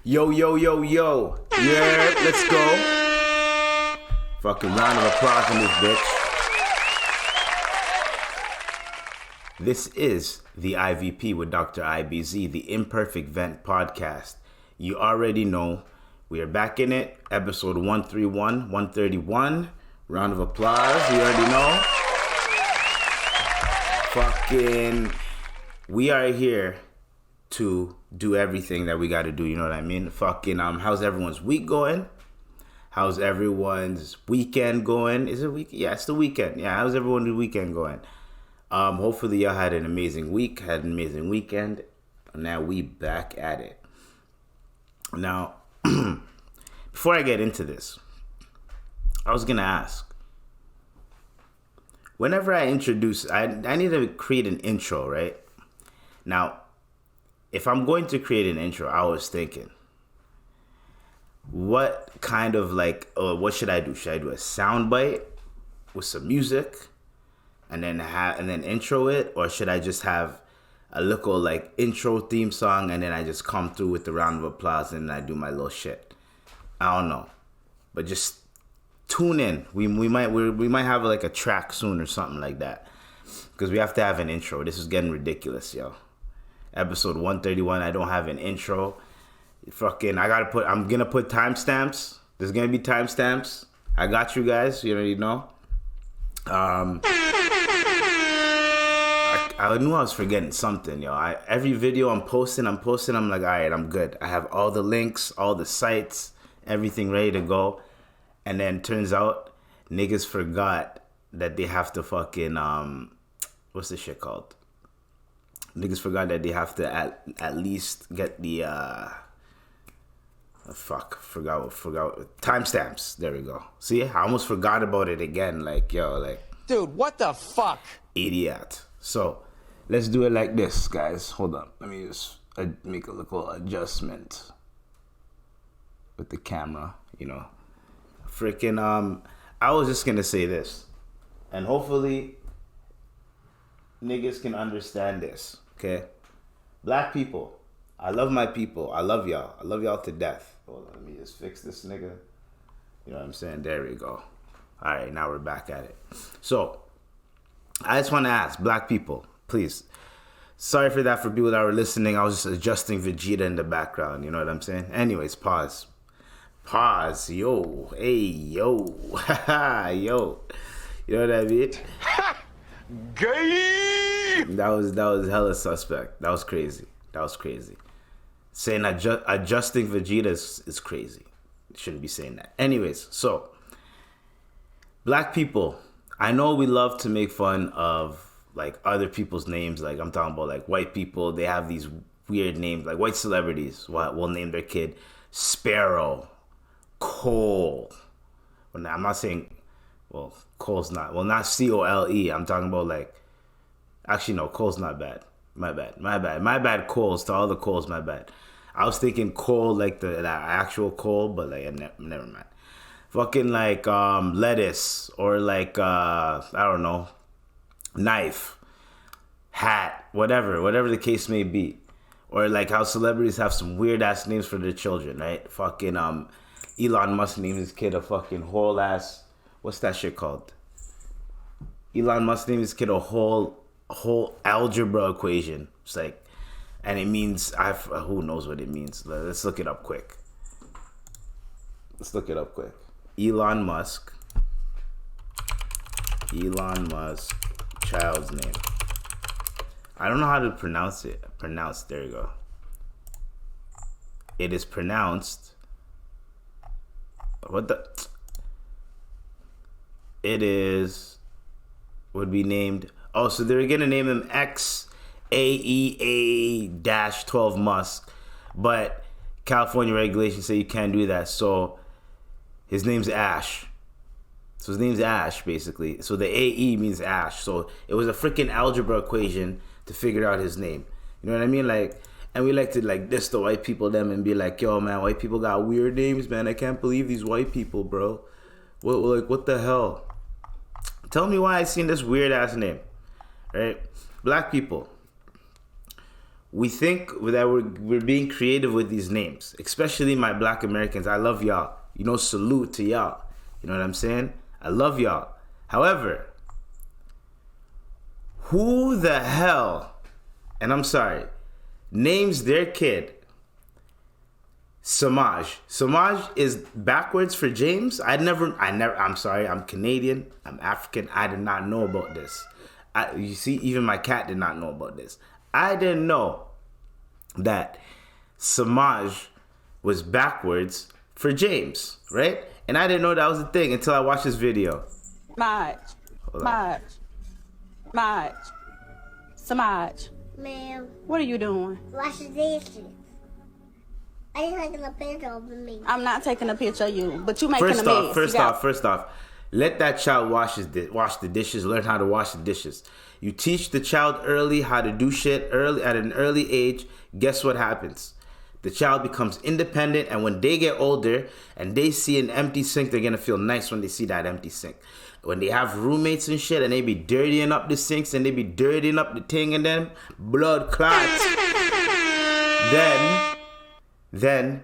Yo, yo, yo, yo. Yeah, let's go. Fucking round of applause in this bitch. This is the IVP with Dr. IBZ, the Imperfect Vent podcast. You already know we are back in it. Episode 131, 131. Round of applause. You already know. Fucking, we are here to do everything that we got to do. You know what I mean? Fucking, how's everyone's week going? How's everyone's weekend going? Is it week? Yeah, it's the weekend. Yeah, how's everyone's weekend going? Hopefully y'all had an amazing week, had an amazing weekend. Now we back at it. Now, before I get into this, I was gonna ask. Whenever I introduce, I need to create an intro, right? Now, if I'm going to create an intro, I was thinking, what kind of what should I do? Should I do a soundbite with some music? And then intro it, or should I just have a little intro theme song and then I just come through with the round of applause and I do my little shit? I don't know, but just tune in. We might have a track soon or something like that, because we have to have an intro. This is getting ridiculous, yo. Episode 131. I don't have an intro. Fucking, I'm gonna put timestamps. There's gonna be timestamps. I got you guys. You already know. I knew I was forgetting something, yo. Every video I'm posting, I'm like, all right, I'm good. I have all the links, all the sites, everything ready to go. And then turns out niggas forgot that they have to fucking, what's this shit called? Niggas forgot that they have to at least get the, forgot timestamps. There we go. See, I almost forgot about it again. Dude, what the fuck? Idiot. So, let's do it like this, guys. Hold on. Let me just make a little adjustment with the camera, you know. Freaking, I was just gonna say this, and hopefully niggas can understand this, okay? Black people, I love my people. I love y'all. I love y'all to death. Hold on, let me just fix this nigga. You know what I'm saying? There we go. All right, now we're back at it. So, I just want to ask, black people, please. Sorry for that for people that were listening. I was just adjusting Vegeta in the background. You know what I'm saying? Anyways, pause. Pause. Yo. Hey, yo. Yo. You know what I mean? Gay! That was hella suspect. That was crazy. Saying adjusting Vegeta is crazy. Shouldn't be saying that. Anyways, so, black people, I know we love to make fun of other people's names. I'm talking about white people. They have these weird names, white celebrities will name their kid Sparrow, Cole. Well, I'm not saying, well, Cole's not, not Cole. I'm talking about actually no, Cole's not bad. My bad, Coles, to all the Coles, my bad. I was thinking Cole, the actual Cole, but never mind. Fucking lettuce, or I don't know, knife, hat, whatever the case may be. Or how celebrities have some weird ass names for their children, right? Fucking Elon Musk named his kid a fucking whole ass, what's that shit called? Elon Musk named his kid a whole algebra equation. It's and it means, who knows what it means? Let's look it up quick. Elon Musk, child's name. I don't know how to pronounce it. There you go. It is pronounced. Would be named. Oh, so they're gonna name him XAEA-12 Musk, but California regulations say you can't do that. So his name's Ash. So his name's Ash, basically. So the AE means Ash. So it was a freaking algebra equation to figure out his name. You know what I mean? And we like to diss the white people them and be like, yo, man, white people got weird names, man. I can't believe these white people, bro. What the hell? Tell me why I seen this weird ass name, right? Black people. we think that we're being creative with these names, especially my Black Americans. I love y'all. You know, salute to y'all. You know what I'm saying? I love y'all. However, who the hell, and I'm sorry, names their kid Semaj? Semaj is backwards for James? I'm sorry, I'm Canadian, I'm African, I did not know about this. You see, even my cat did not know about this. I didn't know that Semaj was backwards for James, right? And I didn't know that was a thing until I watched this video. Semaj. Ma'am. What are you doing? Wash the dishes. I ain't taking a picture of me. I'm not taking a picture of you, but you making a mess. First off, let that child wash the dishes, learn how to wash the dishes. You teach the child early how to do shit early at an early age. Guess what happens? The child becomes independent, and when they get older and they see an empty sink, they're gonna feel nice when they see that empty sink. When they have roommates and shit and they be dirtying up the sinks and they be dirtying up the thing and then blood clots, then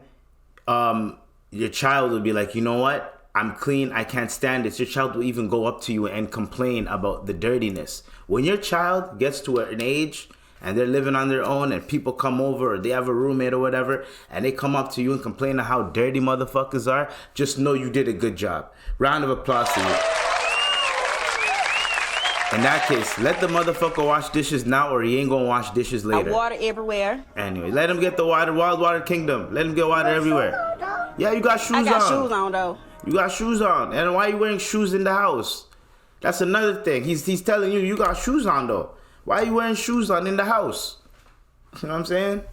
your child will be like, you know what? I'm clean. I can't stand this. Your child will even go up to you and complain about the dirtiness. When your child gets to an age and they're living on their own and people come over or they have a roommate or whatever and they come up to you and complain of how dirty motherfuckers are, just know you did a good job. Round of applause to you. In that case, let the motherfucker wash dishes now or he ain't gonna wash dishes later. Water everywhere. Anyway, let him get the water. Wild Water Kingdom. Let him get water everywhere. Yeah, you got shoes on. I got shoes on, though. You got shoes on. And why are you wearing shoes in the house? That's another thing. He's telling you got shoes on, though. Why are you wearing shoes on in the house? You know what I'm saying?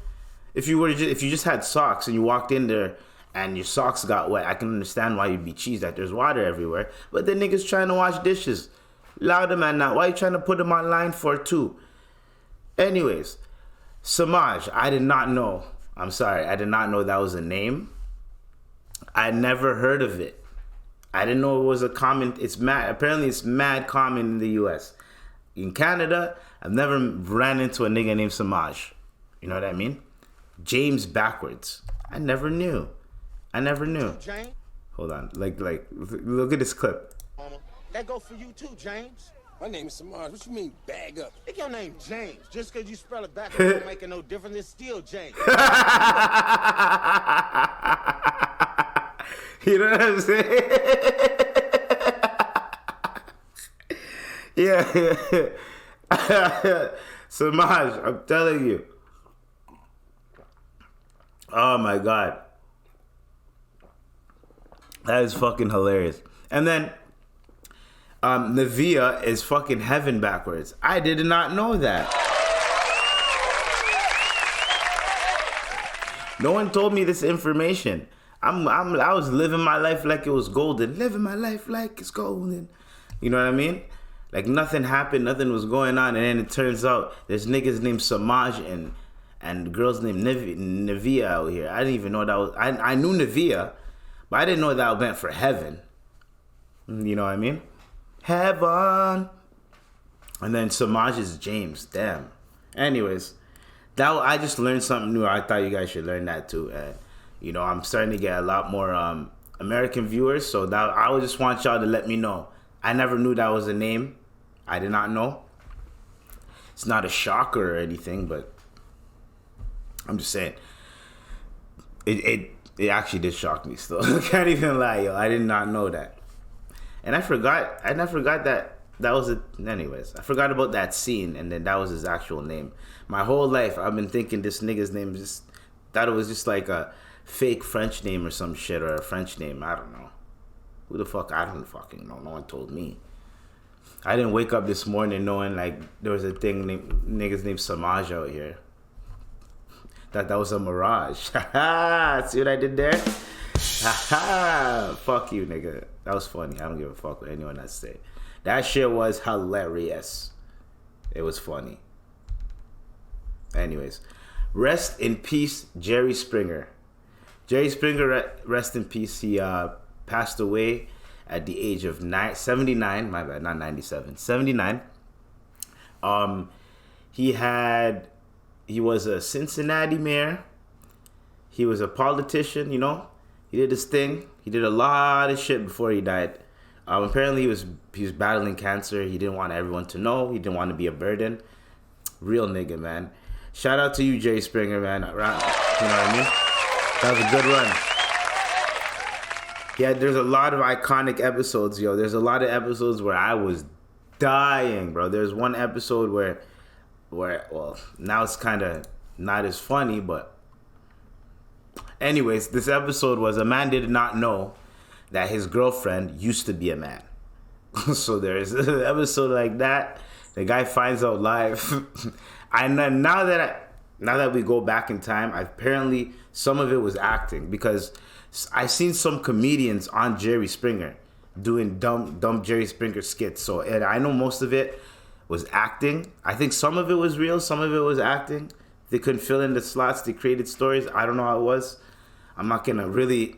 If you just had socks and you walked in there and your socks got wet, I can understand why you'd be cheesed that there's water everywhere. But the nigga's trying to wash dishes. Louder man now. Why are you trying to put him online for too? Anyways, Semaj, I did not know. I'm sorry, I did not know that was a name. I never heard of it. I didn't know it was a common. Apparently it's mad common in the U.S. In Canada, I've never ran into a nigga named Semaj. You know what I mean? James backwards. I never knew. Hold on. Like, look at this clip. That go for you too, James. My name is Semaj. What you mean, bag up? Think your name James. Just because you spell it back, don't make it no difference. It's still James. You know what I'm saying? Yeah. Semaj, I'm telling you. Oh my God. That is fucking hilarious. And then Navia is fucking heaven backwards. I did not know that. No one told me this information. I was living my life like it was golden. Living my life like it's golden. You know what I mean? Like nothing happened, nothing was going on, and then it turns out there's niggas named Semaj and girls named Navia out here. I didn't even know that was. I knew Navia, but I didn't know that meant for heaven. You know what I mean? Heaven. And then Semaj is James. Damn. Anyways, I just learned something new. I thought you guys should learn that too. And you know, I'm starting to get a lot more American viewers, so that I would just want y'all to let me know. I never knew that was a name. I did not know. It's not a shocker or anything, but I'm just saying. It actually did shock me still. I can't even lie, yo. I did not know that. And I forgot that was it. Anyways, I forgot about that scene, and then that was his actual name. My whole life, I've been thinking this nigga's name thought it was just like a fake French name or some shit, or a French name. I don't know. Who the fuck? I don't fucking know. No one told me. I didn't wake up this morning knowing like there was a thing niggas named Semaj out here. That was a mirage. See what I did there? Fuck you, nigga. That was funny. I don't give a fuck what anyone has to say. That shit was hilarious. It was funny. Anyways, rest in peace, Jerry Springer. Jerry Springer, rest in peace. He passed away at the age of 79. My bad, not 97. 79. He he was a Cincinnati mayor. He was a politician, you know. He did his thing. He did a lot of shit before he died. Apparently, he was battling cancer. He didn't want everyone to know. He didn't want to be a burden. Real nigga, man. Shout out to you, Jerry Springer, man. You know what I mean? That was a good run. Yeah, there's a lot of iconic episodes, yo. There's a lot of episodes where I was dying, bro. There's one episode where well, now it's kind of not as funny, but anyways, this episode was a man did not know that his girlfriend used to be a man. So there's an episode like that. The guy finds out live. Now that we go back in time, apparently some of it was acting, because I seen some comedians on Jerry Springer doing dumb Jerry Springer skits. So, and I know most of it was acting. I think some of it was real, some of it was acting. They couldn't fill in the slots. They created stories. I don't know how it was. I'm not gonna really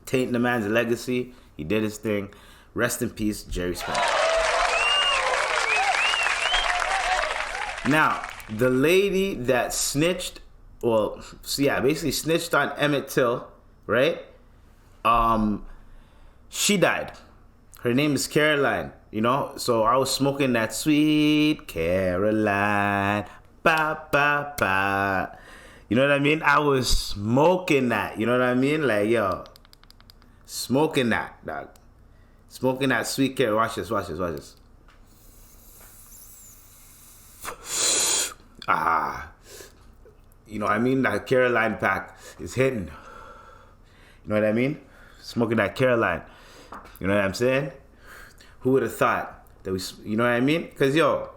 taint the man's legacy. He did his thing. Rest in peace, Jerry Springer. Now, the lady that snitched, basically snitched on Emmet Till, right? She died. Her name is Caroline, you know? So I was smoking that sweet Caroline, ba, ba, ba. You know what I mean? I was smoking that, you know what I mean? Like, yo, smoking that, dog. Smoking that sweet Caroline. Watch this. You know what I mean? That Carolyn Pack is hitting. You know what I mean? Smoking that Caroline. You know what I'm saying? Who would have thought that you know what I mean? Because, yo,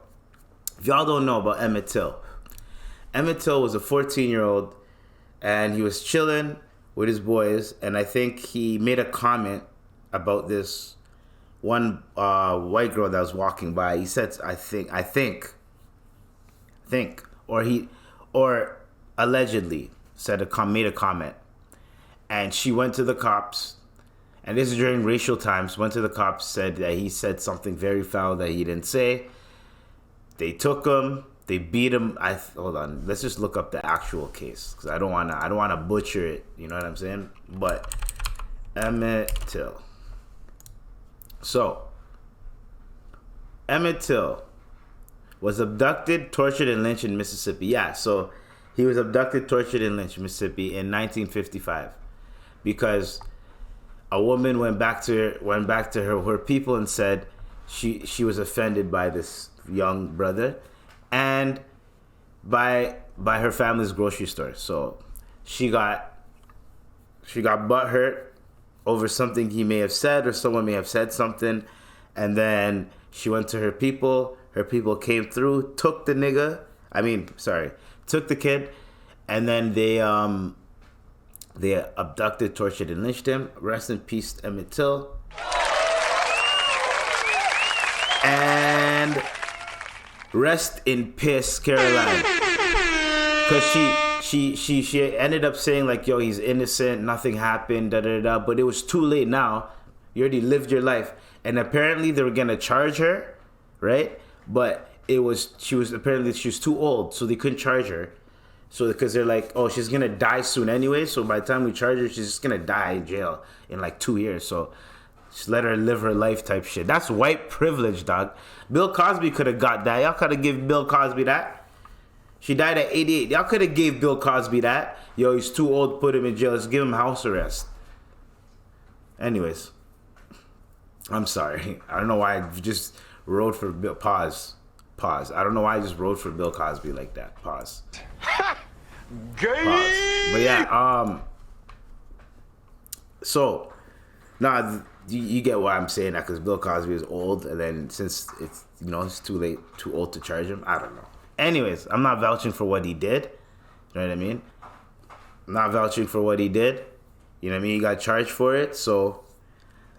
if y'all don't know about Emmet Till was a 14-year-old, and he was chilling with his boys, and I think he made a comment about this one white girl that was walking by. He said, I think, or allegedly made a comment, and she went to the cops, and this is during racial times, went to the cops, said that he said something very foul that he didn't say. They took him, they beat him. Hold on, let's just look up the actual case, because I don't wanna butcher it, you know what I'm saying? But Emmet Till. So Emmet Till was abducted, tortured, and lynched in Mississippi. Yeah, so he was abducted, tortured, and lynched in Mississippi in 1955 because a woman went back to her people and said she was offended by this young brother and by her family's grocery store. So she got butthurt over something he may have said, or someone may have said something, and then she went to her people. Her people came through, took the kid, and then they abducted, tortured, and lynched him. Rest in peace, Emmet Till. And rest in piss, Caroline. Because she ended up saying, like, yo, he's innocent, nothing happened, da-da-da-da. But it was too late now. You already lived your life. And apparently they were going to charge her, right? But she was too old, so they couldn't charge her. So because they're like, oh, she's going to die soon anyway. So by the time we charge her, she's just going to die in jail in like 2 years. So just let her live her life type shit. That's white privilege, dog. Bill Cosby could have got that. Y'all could have given Bill Cosby that. She died at 88. Y'all could have gave Bill Cosby that. Yo, he's too old, put him in jail. Let's give him house arrest. Anyways. I'm sorry. I don't know why I just wrote for Bill. Pause. I don't know why I just wrote for Bill Cosby like that. Pause. But yeah, so, you get why I'm saying that, because Bill Cosby is old, and then since it's too old to charge him, I don't know. Anyways, I'm not vouching for what he did. You know what I mean? I'm not vouching for what he did. You know what I mean? He got charged for it, so.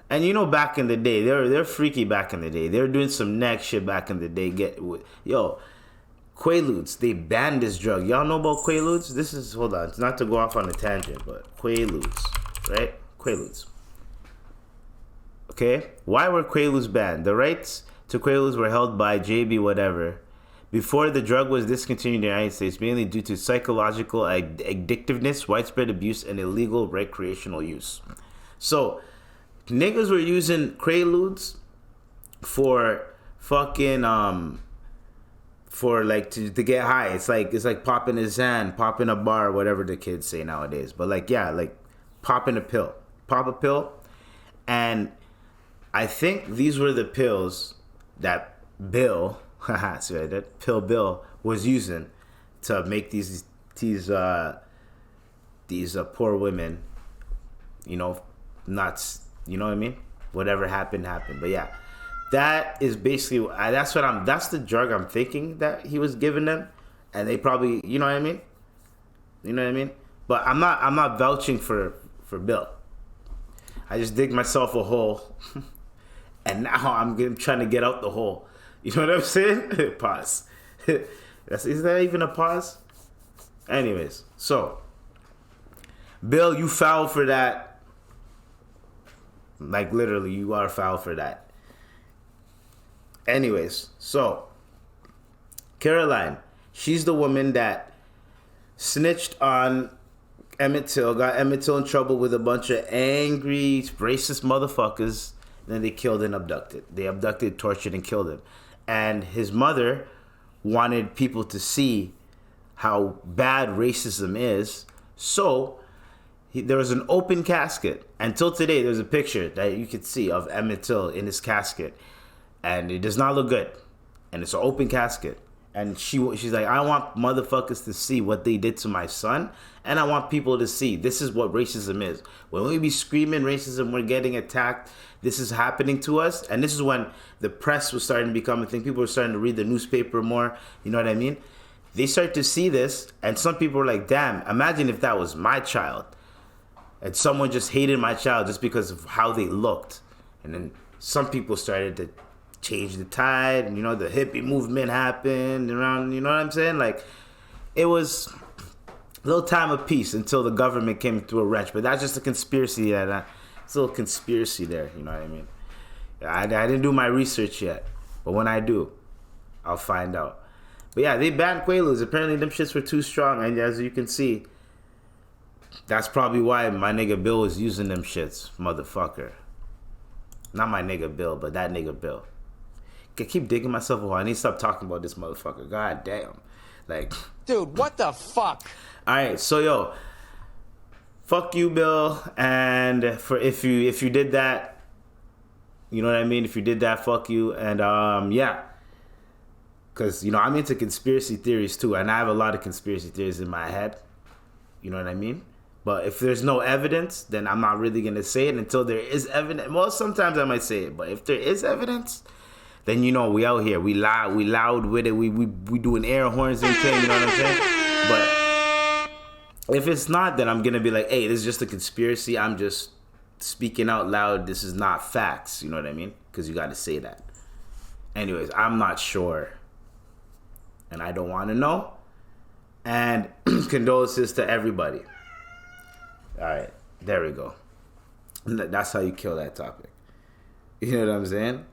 And back in the day, they're freaky back in the day. They were doing some neck shit back in the day. Quaaludes, they banned this drug. Y'all know about Quaaludes? Hold on, it's not to go off on a tangent, but Quaaludes, right? Quaaludes. Okay? Why were Quaaludes banned? The rights to Quaaludes were held by JB whatever, before the drug was discontinued in the United States, mainly due to psychological addictiveness, widespread abuse, and illegal recreational use. So, niggas were using Quaaludes for fucking for like to get high. It's like popping a Xan, popping a bar, whatever the kids say nowadays. But like popping a pill, pop a pill, and I think these were the pills that Bill, see what I did? Pill Bill was using to make these poor women, nuts. You know what I mean? Whatever happened. But yeah, that is basically that's the drug I'm thinking that he was giving them, and they probably, you know what I mean? But I'm not vouching for Bill. I just dig myself a hole, and now I'm trying to get out the hole. You know what I'm saying? Pause. Is that even a pause? Anyways, so Bill, you foul for that. Like literally, you are foul for that. Anyways, so Caroline, she's the woman that snitched on Emmet Till, got Emmet Till in trouble with a bunch of angry, racist motherfuckers. And then they killed and abducted. They abducted, tortured, and killed him. And his mother wanted people to see how bad racism is. So there was an open casket. Until today, there's a picture that you could see of Emmet Till in his casket. And it does not look good. And it's an open casket. And she's like, I want motherfuckers to see what they did to my son. And I want people to see this is what racism is. When we be screaming racism, we're getting attacked. This is happening to us. And this is when the press was starting to become a thing. People were starting to read the newspaper more. You know what I mean? They start to see this. And some people were like, damn, imagine if that was my child. And someone just hated my child just because of how they looked. And then some people started to change the tide, and the hippie movement happened around, you know what I'm saying? Like, it was a little time of peace until the government came through a wrench. But that's just a conspiracy. It's a little conspiracy there, you know what I mean? I didn't do my research yet, but when I do, I'll find out. But yeah, they banned Quaaludes. Apparently them shits were too strong, and as you can see, that's probably why my nigga Bill was using them shits, motherfucker. Not my nigga Bill, but that nigga Bill. I keep digging myself a hole. I need to stop talking about this motherfucker. God damn. Like, dude, what the fuck? Alright, so yo, fuck you, Bill. And for if you did that, you know what I mean? If you did that, fuck you. And yeah. Cause I'm into conspiracy theories too, and I have a lot of conspiracy theories in my head. You know what I mean? But if there's no evidence, then I'm not really gonna say it until there is evidence. Well, sometimes I might say it, but if there is evidence, then we out here. We loud with it. We doing air horns and things, you know what I'm saying? But if it's not, then I'm gonna be like, hey, this is just a conspiracy. I'm just speaking out loud. This is not facts. You know what I mean? Because you got to say that. Anyways, I'm not sure, and I don't want to know. And condolences to everybody. All right, there we go. That's how you kill that topic. You know what I'm saying?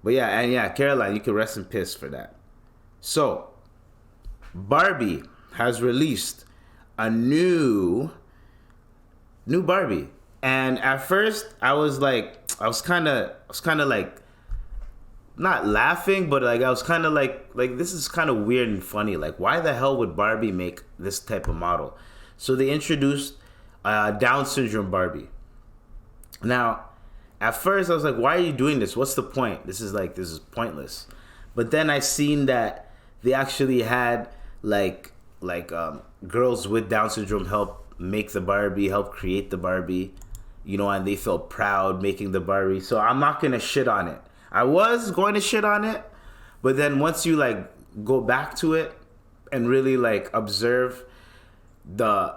But yeah, Caroline, you can rest in piss for that. So, Barbie has released a new Barbie, and at first I was kind of like not laughing, but like I was kind of like this is kind of weird and funny. Like, why the hell would Barbie make this type of model? So they introduced Down syndrome Barbie. Now, at first I was like, why are you doing this? What's the point? This is pointless. But then I seen that they actually had girls with Down syndrome help make the Barbie, help create the Barbie, and they felt proud making the Barbie. So I'm not gonna shit on it. I was going to shit on it, but then once you go back to it and really observe the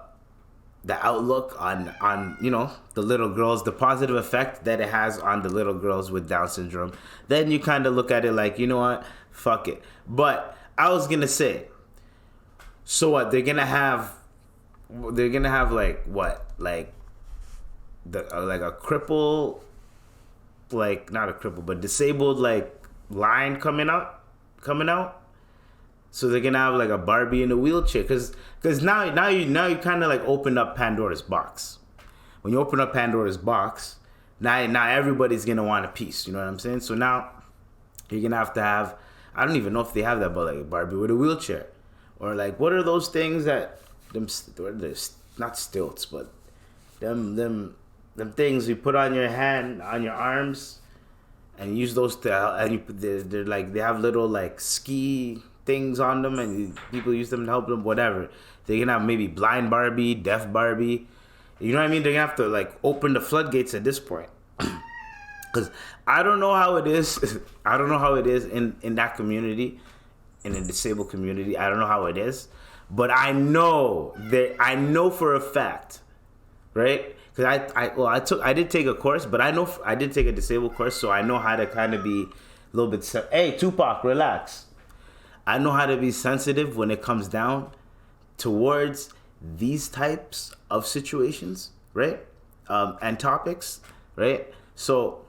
outlook on the little girls, the positive effect that it has on the little girls with Down syndrome, then you kind of look at it like, you know what, fuck it. But I was gonna say, so what? They're gonna have a cripple, not a cripple, but disabled line coming out. So they're gonna have like a Barbie in a wheelchair, because now you kind of like open up Pandora's box. When you open up Pandora's box, now everybody's gonna want a piece. You know what I'm saying? So now you're gonna have to have, I don't even know if they have that, but like a Barbie with a wheelchair, or like what are those things that not stilts, but them things you put on your hand, on your arms, and use those they're like, they have little like ski things on them, and people use them to help them, whatever. They can have maybe blind Barbie, deaf Barbie. You know what I mean? They're gonna have to like open the floodgates at this point. Because I don't know how it is. I don't know how it is in that community, in the disabled community. I don't know how it is. But I know for a fact, right? Because I did take a course, but I did take a disabled course, so I know how to kind of be a little bit. Hey, Tupac, relax. I know how to be sensitive when it comes down towards these types of situations, right? And topics, right? So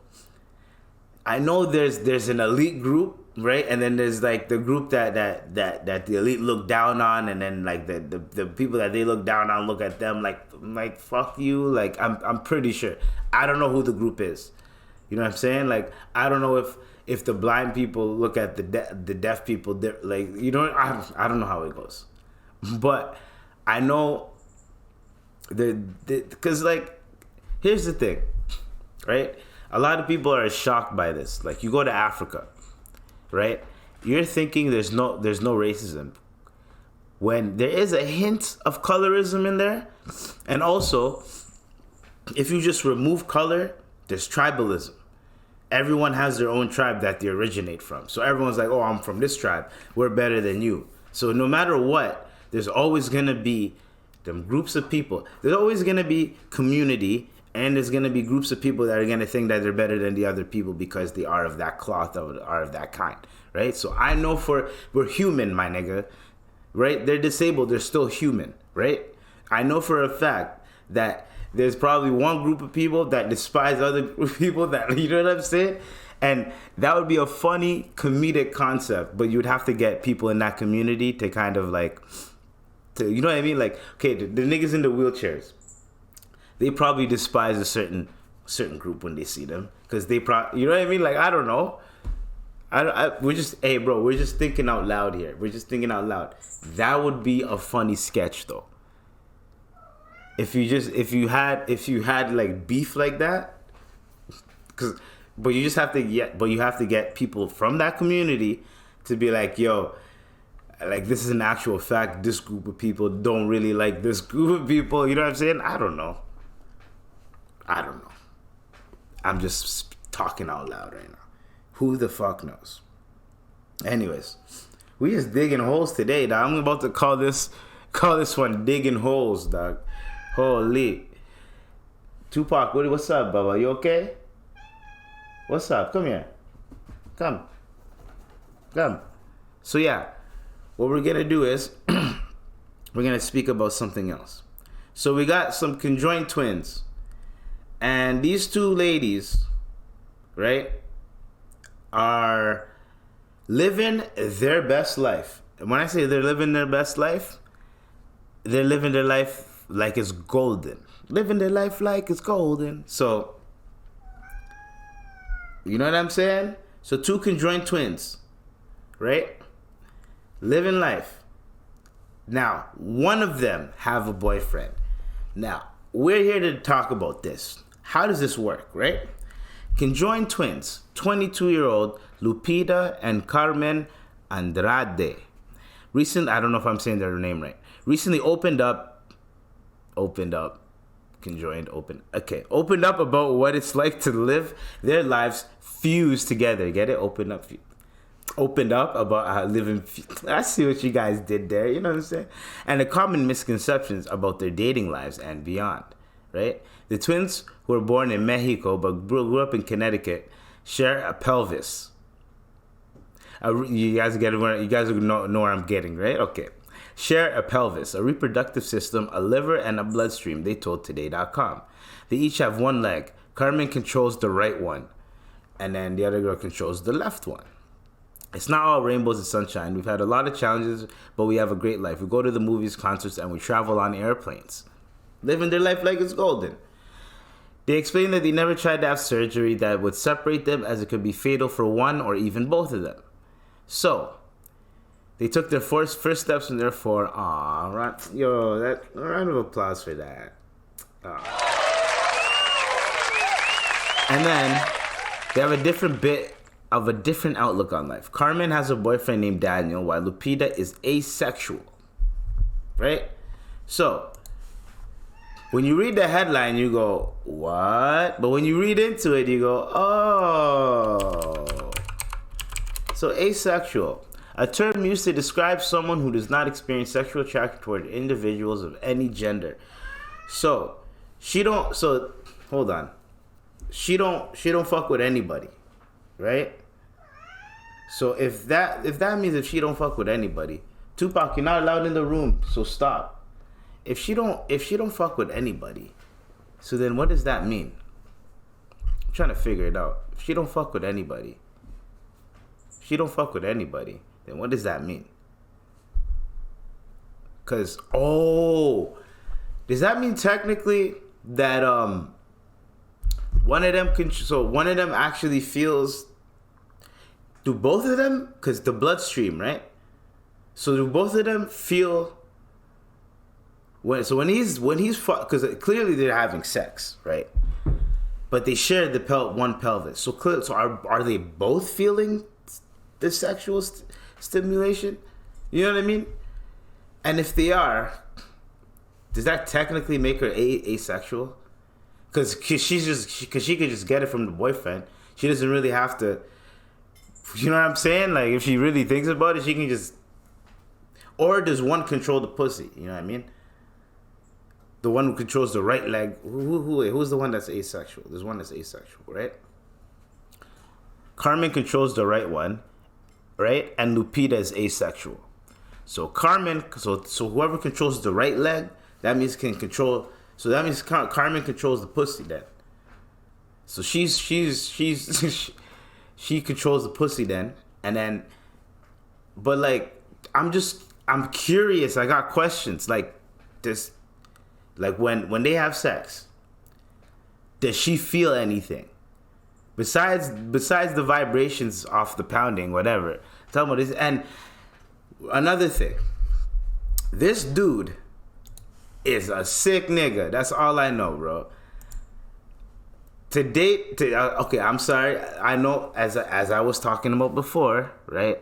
I know there's an elite group, right? And then there's like the group that the elite look down on, and then like the people that they look down on look at them like fuck you. Like I'm pretty sure. I don't know who the group is. You know what I'm saying? Like I don't know if the blind people look at the deaf people, like, you know, I don't know how it goes, but I know because like, here's the thing, right? A lot of people are shocked by this. Like, you go to Africa, right? You're thinking there's no racism, when there is a hint of colorism in there. And also, if you just remove color, there's tribalism. Everyone has their own tribe that they originate from. So everyone's like, oh, I'm from this tribe, we're better than you. So no matter what, there's always going to be them groups of people. There's always going to be community, and there's going to be groups of people that are going to think that they're better than the other people because they are of that cloth, or are of that kind, right? So I know we're human, my nigga, right? They're disabled, they're still human, right? I know for a fact that there's probably one group of people that despise other group of people, that, you know what I'm saying? And that would be a funny comedic concept, but you'd have to get people in that community to kind of like, you know what I mean? Like, okay, the niggas in the wheelchairs, they probably despise a certain group when they see them, because they probably, you know what I mean? Like, I don't know. We're just thinking out loud here. We're just thinking out loud. That would be a funny sketch, though. If you had like beef like that, but you have to get people from that community to be like, yo, like, this is an actual fact. This group of people don't really like this group of people. You know what I'm saying? I don't know. I'm just talking out loud right now. Who the fuck knows? Anyways, we just digging holes today, dog. I'm about to call this one digging holes, dog. Holy. Tupac, what's up, Baba? You okay? What's up? Come here. Come. So yeah, what we're gonna do is we're gonna speak about something else. So we got some conjoined twins, and these two ladies, right, are living their best life. And when I say they're living their best life, they're living their life like it's golden. Living their life like it's golden. So, you know what I'm saying? So two conjoined twins, right? Living life. Now, one of them have a boyfriend. Now, we're here to talk about this. How does this work, right? Conjoined twins, 22-year-old Lupita and Carmen Andrade. I don't know if I'm saying their name right. Recently opened up about what it's like to live their lives fused together. Get it? Opened up about living. I see what you guys did there. You know what I'm saying? And the common misconceptions about their dating lives and beyond, right? The twins, who were born in Mexico but grew up in Connecticut, share a pelvis. You guys know where I'm getting, right? Okay. Share a pelvis, a reproductive system, a liver, and a bloodstream, they told Today.com. They each have one leg. Carmen controls the right one, and then the other girl controls the left one. It's not all rainbows and sunshine. We've had a lot of challenges, but we have a great life. We go to the movies, concerts, and we travel on airplanes. Living their life like it's golden. They explained that they never tried to have surgery that would separate them, as it could be fatal for one or even both of them. So, they took their first steps and therefore, that round of applause for that. And then, they have a different outlook on life. Carmen has a boyfriend named Daniel, while Lupita is asexual. Right? So, when you read the headline, you go, what? But when you read into it, you go, oh. So, asexual. A term used to describe someone who does not experience sexual attraction toward individuals of any gender. So, hold on. She don't fuck with anybody. Right? So if that means if she don't fuck with anybody, Tupac, you're not allowed in the room, so stop. If she don't fuck with anybody, so then what does that mean? I'm trying to figure it out. If she don't fuck with anybody, then what does that mean? Cause does that mean technically that one of them actually feels? Do both of them? Because the bloodstream, right? So do both of them feel? When he's because clearly they're having sex, right? But they share one pelvis. So are they both feeling the sexual stimulation? You know what I mean? And if they are, does that technically make her asexual? Because she could just get it from the boyfriend. She doesn't really have to. You know what I'm saying? Like, if she really thinks about it, she can just. Or does one control the pussy? You know what I mean? The one who controls the right leg. Who's the one that's asexual? There's one that's asexual, right? Carmen controls the right one, right? And Lupita is asexual. So Carmen, so whoever controls the right leg, that means can control. So that means Carmen controls the pussy then. So she controls the pussy then, and then, but like, I'm curious. I got questions. Like this, like when they have sex, does she feel anything besides the vibrations off the pounding, whatever? Tell me this. And another thing, this dude is a sick nigga. That's all I know, bro. Okay, I'm sorry. I know, as I was talking about before, right?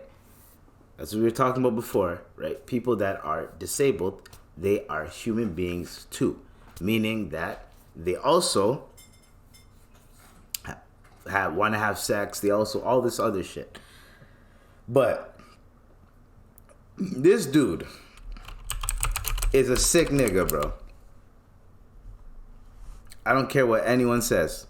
As we were talking about before, right? People that are disabled, they are human beings too. Meaning that they also want to have sex. They also, all this other shit. But this dude is a sick nigga, bro. I don't care what anyone says.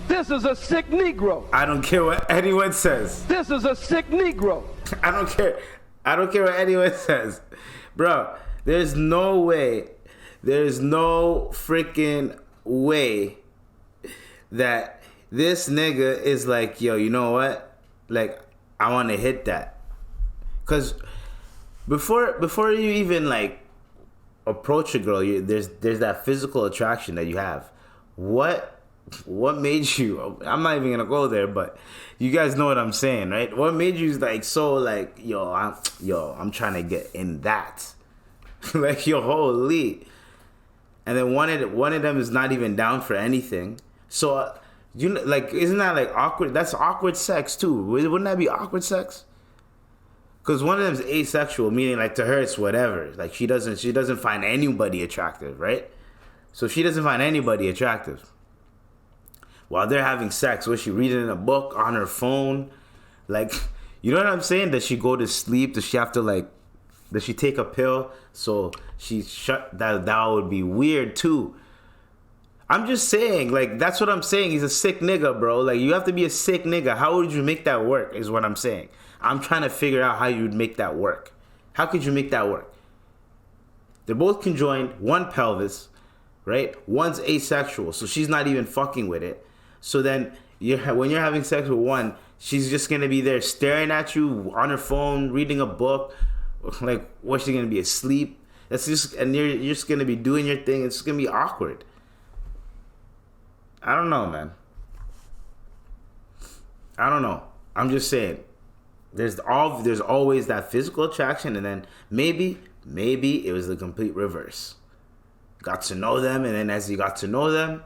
This is a sick Negro. I don't care what anyone says. This is a sick Negro. I don't care what anyone says. Bro, there's no way. There's no freaking way that this nigga is like, yo, you know what? Like, I want to hit that. Because before you even like approach a girl, there's that physical attraction that you have. What made you? I'm not even gonna go there, but you guys know what I'm saying, right? What made you like so like I'm trying to get in that, like yo, holy. And then one of them is not even down for anything. So like, isn't that like awkward? That's awkward sex too. Wouldn't that be awkward sex? Because one of them is asexual, meaning like to her it's whatever. Like she doesn't find anybody attractive, right? So if she doesn't find anybody attractive while they're having sex, was she reading a book on her phone? Like, you know what I'm saying? Does she go to sleep? Does she have to like? Does she take a pill? So she shut that. That would be weird too. I'm just saying, like, that's what I'm saying. He's a sick nigga, bro. Like, you have to be a sick nigga. How would you make that work? Is what I'm saying. I'm trying to figure out how you would make that work. How could you make that work? They're both conjoined, one pelvis, right? One's asexual, so she's not even fucking with it. So then, when you're having sex with one, She's just gonna be there staring at you on her phone, reading a book. Like, what's she gonna be asleep? That's just, and you're just gonna be doing your thing. It's gonna be awkward. I don't know, man. I don't know. I'm just saying. There's always that physical attraction, and then maybe it was the complete reverse. Got to know them, and then as you got to know them,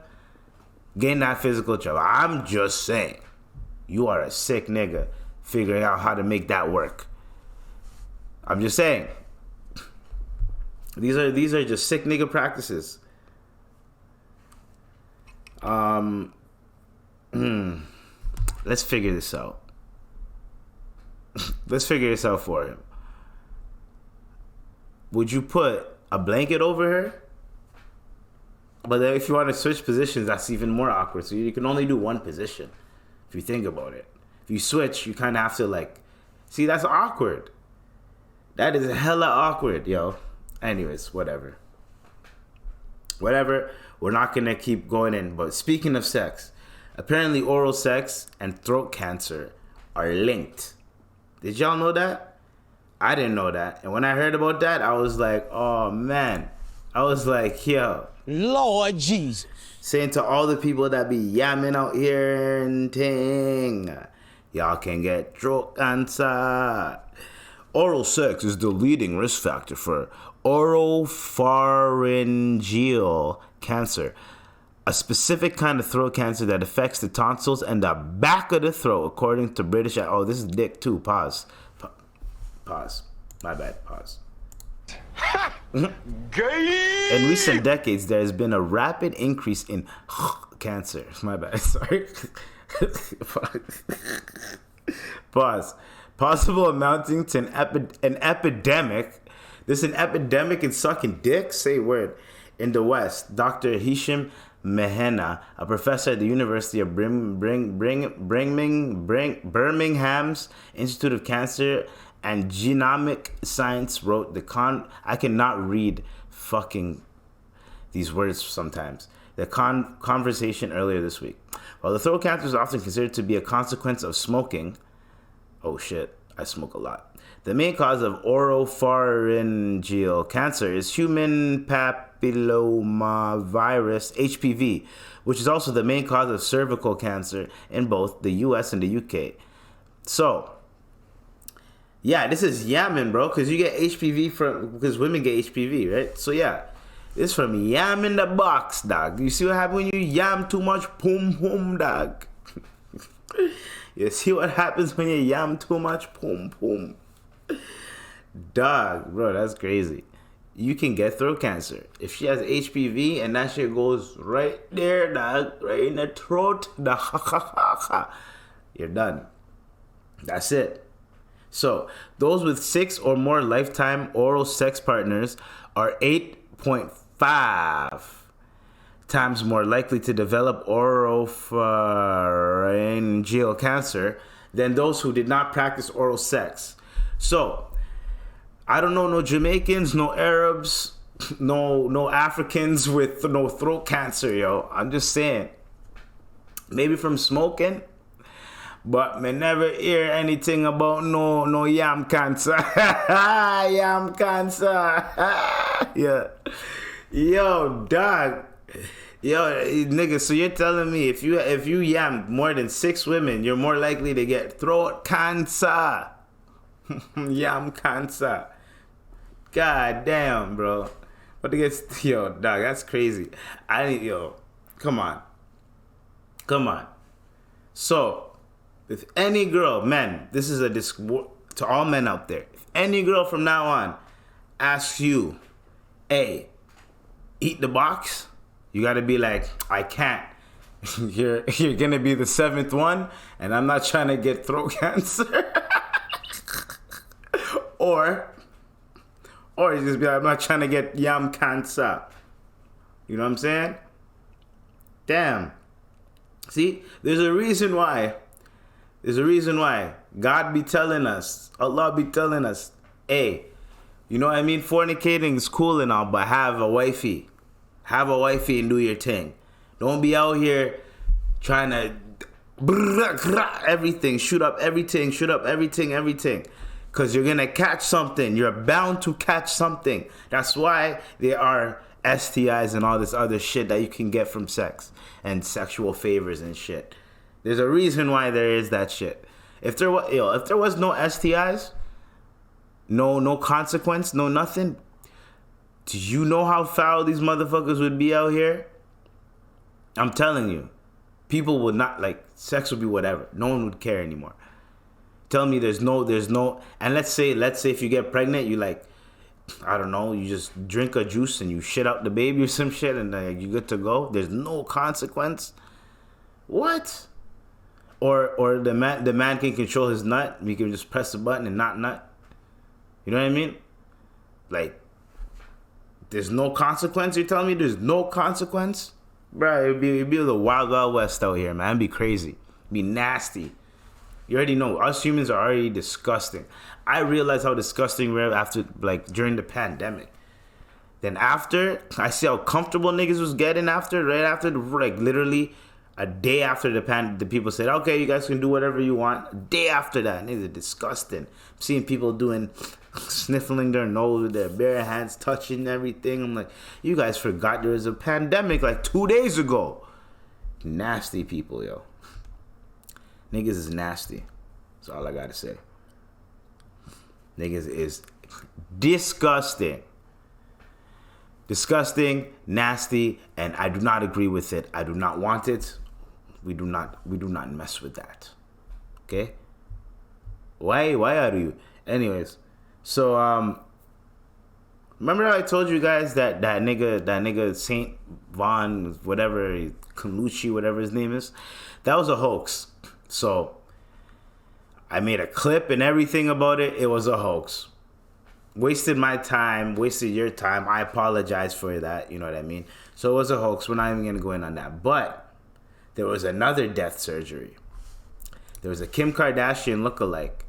gain that physical attraction. I'm just saying. You are a sick nigga figuring out how to make that work. I'm just saying. These are just sick nigga practices. Let's figure this out. Let's figure this out for him. Would you put a blanket over her? But then if you want to switch positions, that's even more awkward. So you can only do one position. If you think about it. If you switch, you kind of have to like... See, that's awkward. That is hella awkward, yo. Anyways, whatever. We're not going to keep going in. But speaking of sex, apparently oral sex and throat cancer are linked. Did y'all know that? I didn't know that. And when I heard about that, I was like, oh, man. I was like, yo. Lord Jesus. Saying to all the people that be yamming out here and ting, y'all can get throat cancer. Oral sex is the leading risk factor for oropharyngeal cancer, a specific kind of throat cancer that affects the tonsils and the back of the throat, according to British... Oh, this is dick too. Pause. My bad. Pause. In recent decades, there has been a rapid increase in cancer. My bad. Sorry. Pause. Possible amounting to an epidemic. There's an epidemic in sucking dick. Say word. In the West, Dr. Hisham Mehenna, a professor at the University of Birmingham's Institute of Cancer and Genomic Science, wrote I cannot read fucking these words sometimes. The conversation earlier this week. While the throat cancer is often considered to be a consequence of smoking, oh shit, I smoke a lot. The main cause of oropharyngeal cancer is human papillomavirus, HPV, which is also the main cause of cervical cancer in both the US and the UK. So, yeah, this is yamming, bro, because you get HPV because women get HPV, right? So, yeah, this is from yam in the box, dog. You see what happens when you yam too much? Pum, dog. You see what happens when you yam too much? Pum. Dog, bro, that's crazy. You can get throat cancer. If she has HPV and that shit goes right there, dog, right in the throat, you're done. That's it. So, those with 6 or more lifetime oral sex partners are 8.5 times more likely to develop oropharyngeal cancer than those who did not practice oral sex. So, I don't know no Jamaicans, no Arabs, no Africans with no throat cancer, yo. I'm just saying. Maybe from smoking, but me never hear anything about no yam cancer. Yam cancer. Yeah. Yo, dog. Yo, nigga, so you're telling me if you yam more than 6 women, you're more likely to get throat cancer. Yam cancer. God damn, bro. What to get... Yo, dog, that's crazy. Come on. So, if any girl, men, this is to all men out there. If any girl from now on asks you, hey, eat the box, you gotta be like, I can't. You're gonna be the 7th one, and I'm not trying to get throat cancer. Or you just be like, I'm not trying to get yam cancer. You know what I'm saying? Damn. See, there's a reason why God be telling us, Allah be telling us, hey, you know what I mean? Fornicating is cool and all, but have a wifey. Have a wifey and do your thing. Don't be out here trying to everything, shoot up everything. Because you're going to catch something. You're bound to catch something. That's why there are STIs and all this other shit that you can get from sex and sexual favors and shit. There's a reason why there is that shit. If there was no STIs, no consequence, no nothing, do you know how foul these motherfuckers would be out here? I'm telling you. People would not, like, sex would be whatever. No one would care anymore. Tell me there's no, and let's say if you get pregnant, you like, I don't know, you just drink a juice and you shit out the baby or some shit and you're good to go. There's no consequence. What? Or the man can control his nut. He can just press the button and not nut. You know what I mean? Like, there's no consequence? You're telling me there's no consequence? Bro, it'd be the wild, wild west out here, man. It'd be crazy. It'd be nasty. You already know, us humans are already disgusting. I realized how disgusting we were after, like, during the pandemic. Then after, I see how comfortable niggas was getting right after, like, literally a day after the people said, okay, you guys can do whatever you want. A day after that, niggas are disgusting. I'm seeing people sniffling their nose with their bare hands, touching everything. I'm like, you guys forgot there was a pandemic like 2 days ago. Nasty people, yo. Niggas is nasty. That's all I gotta say. Niggas is disgusting. Disgusting, nasty, and I do not agree with it. I do not want it. We do not mess with that. Okay? Why are you? Anyways, so remember how I told you guys that nigga Saint Von, whatever, Colucci, whatever his name is, that was a hoax. So I made a clip and everything about it. It was a hoax. Wasted my time, wasted your time. I apologize for that. You know what I mean? So it was a hoax. We're not even going to go in on that. But there was another death surgery. There was a Kim Kardashian lookalike.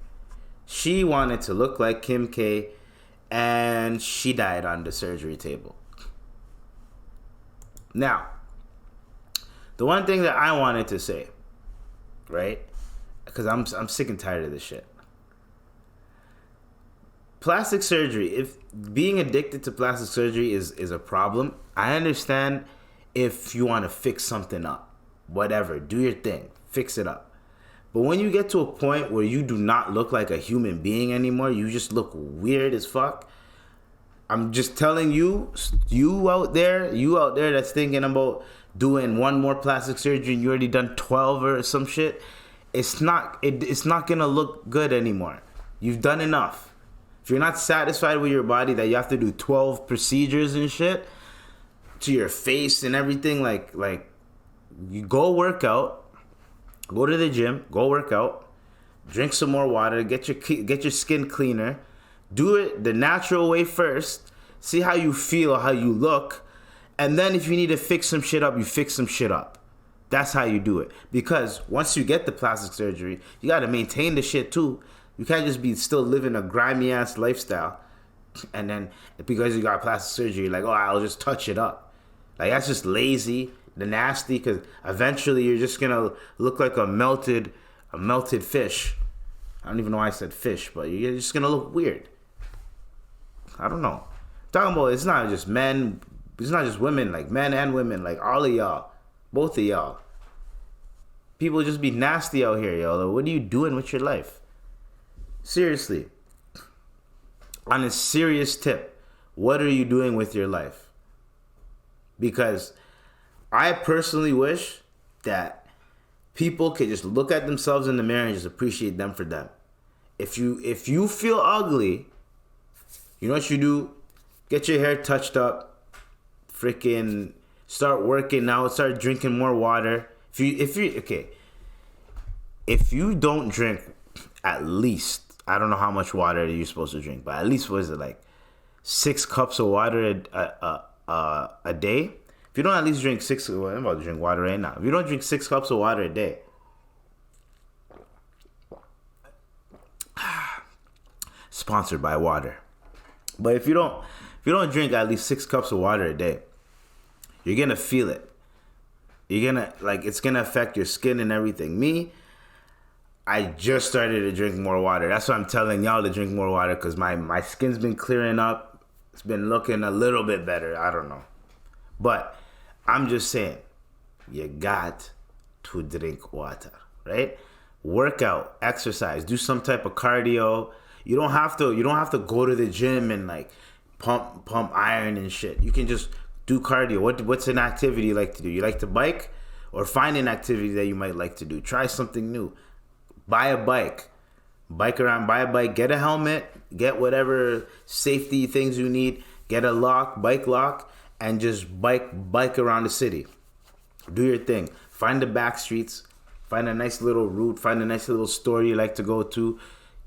She wanted to look like Kim K, and she died on the surgery table. Now, the one thing that I wanted to say, right? Because I'm sick and tired of this shit. Plastic surgery, if being addicted to plastic surgery is a problem, I understand if you want to fix something up. Whatever, do your thing, fix it up. But when you get to a point where you do not look like a human being anymore, you just look weird as fuck. I'm just telling you, you out there that's thinking about doing one more plastic surgery and you already done 12 or some shit, it's not gonna look good anymore. You've done enough. If you're not satisfied with your body that you have to do 12 procedures and shit to your face and everything, like you go work out, go to the gym, go work out, drink some more water, get your skin cleaner, do it the natural way first, see how you feel, how you look, and then if you need to fix some shit up, you fix some shit up. That's how you do it. Because once you get the plastic surgery, you got to maintain the shit too. You can't just be still living a grimy ass lifestyle and then because you got plastic surgery, you're like, oh, I'll just touch it up. Like, that's just lazy, the nasty, because eventually you're just gonna look like a melted fish. I don't even know why I said fish, but you're just gonna look weird. I don't know. Talking about, it's not just men, it's not just women, like men and women, like all of y'all, both of y'all. People just be nasty out here, yo. Like, what are you doing with your life? Seriously. On a serious tip, what are you doing with your life? Because I personally wish that people could just look at themselves in the mirror and just appreciate them for them. If you feel ugly, you know what you do? Get your hair touched up, freaking start working out, start drinking more water. If you don't drink at least, I don't know how much water you're supposed to drink, but at least, what is it, like 6 cups of water a day? If you don't at least drink I'm about to drink water right now. If you don't drink 6 cups of water a day, sponsored by water. But if you don't drink at least 6 cups of water a day, you're gonna feel it. You're gonna, like, it's gonna affect your skin and everything. Me, I just started to drink more water. That's why I'm telling y'all to drink more water, because my skin's been clearing up. It's been looking a little bit better. I don't know. But I'm just saying, you got to drink water, right? Work out, exercise, do some type of cardio. You don't have to go to the gym and like pump iron and shit. You can just do cardio. What's an activity you like to do? You like to bike? Or find an activity that you might like to do. Try something new. Buy a bike. Bike around, buy a bike, get a helmet, get whatever safety things you need, get a bike lock, and just bike around the city. Do your thing. Find the back streets. Find a nice little route. Find a nice little store you like to go to.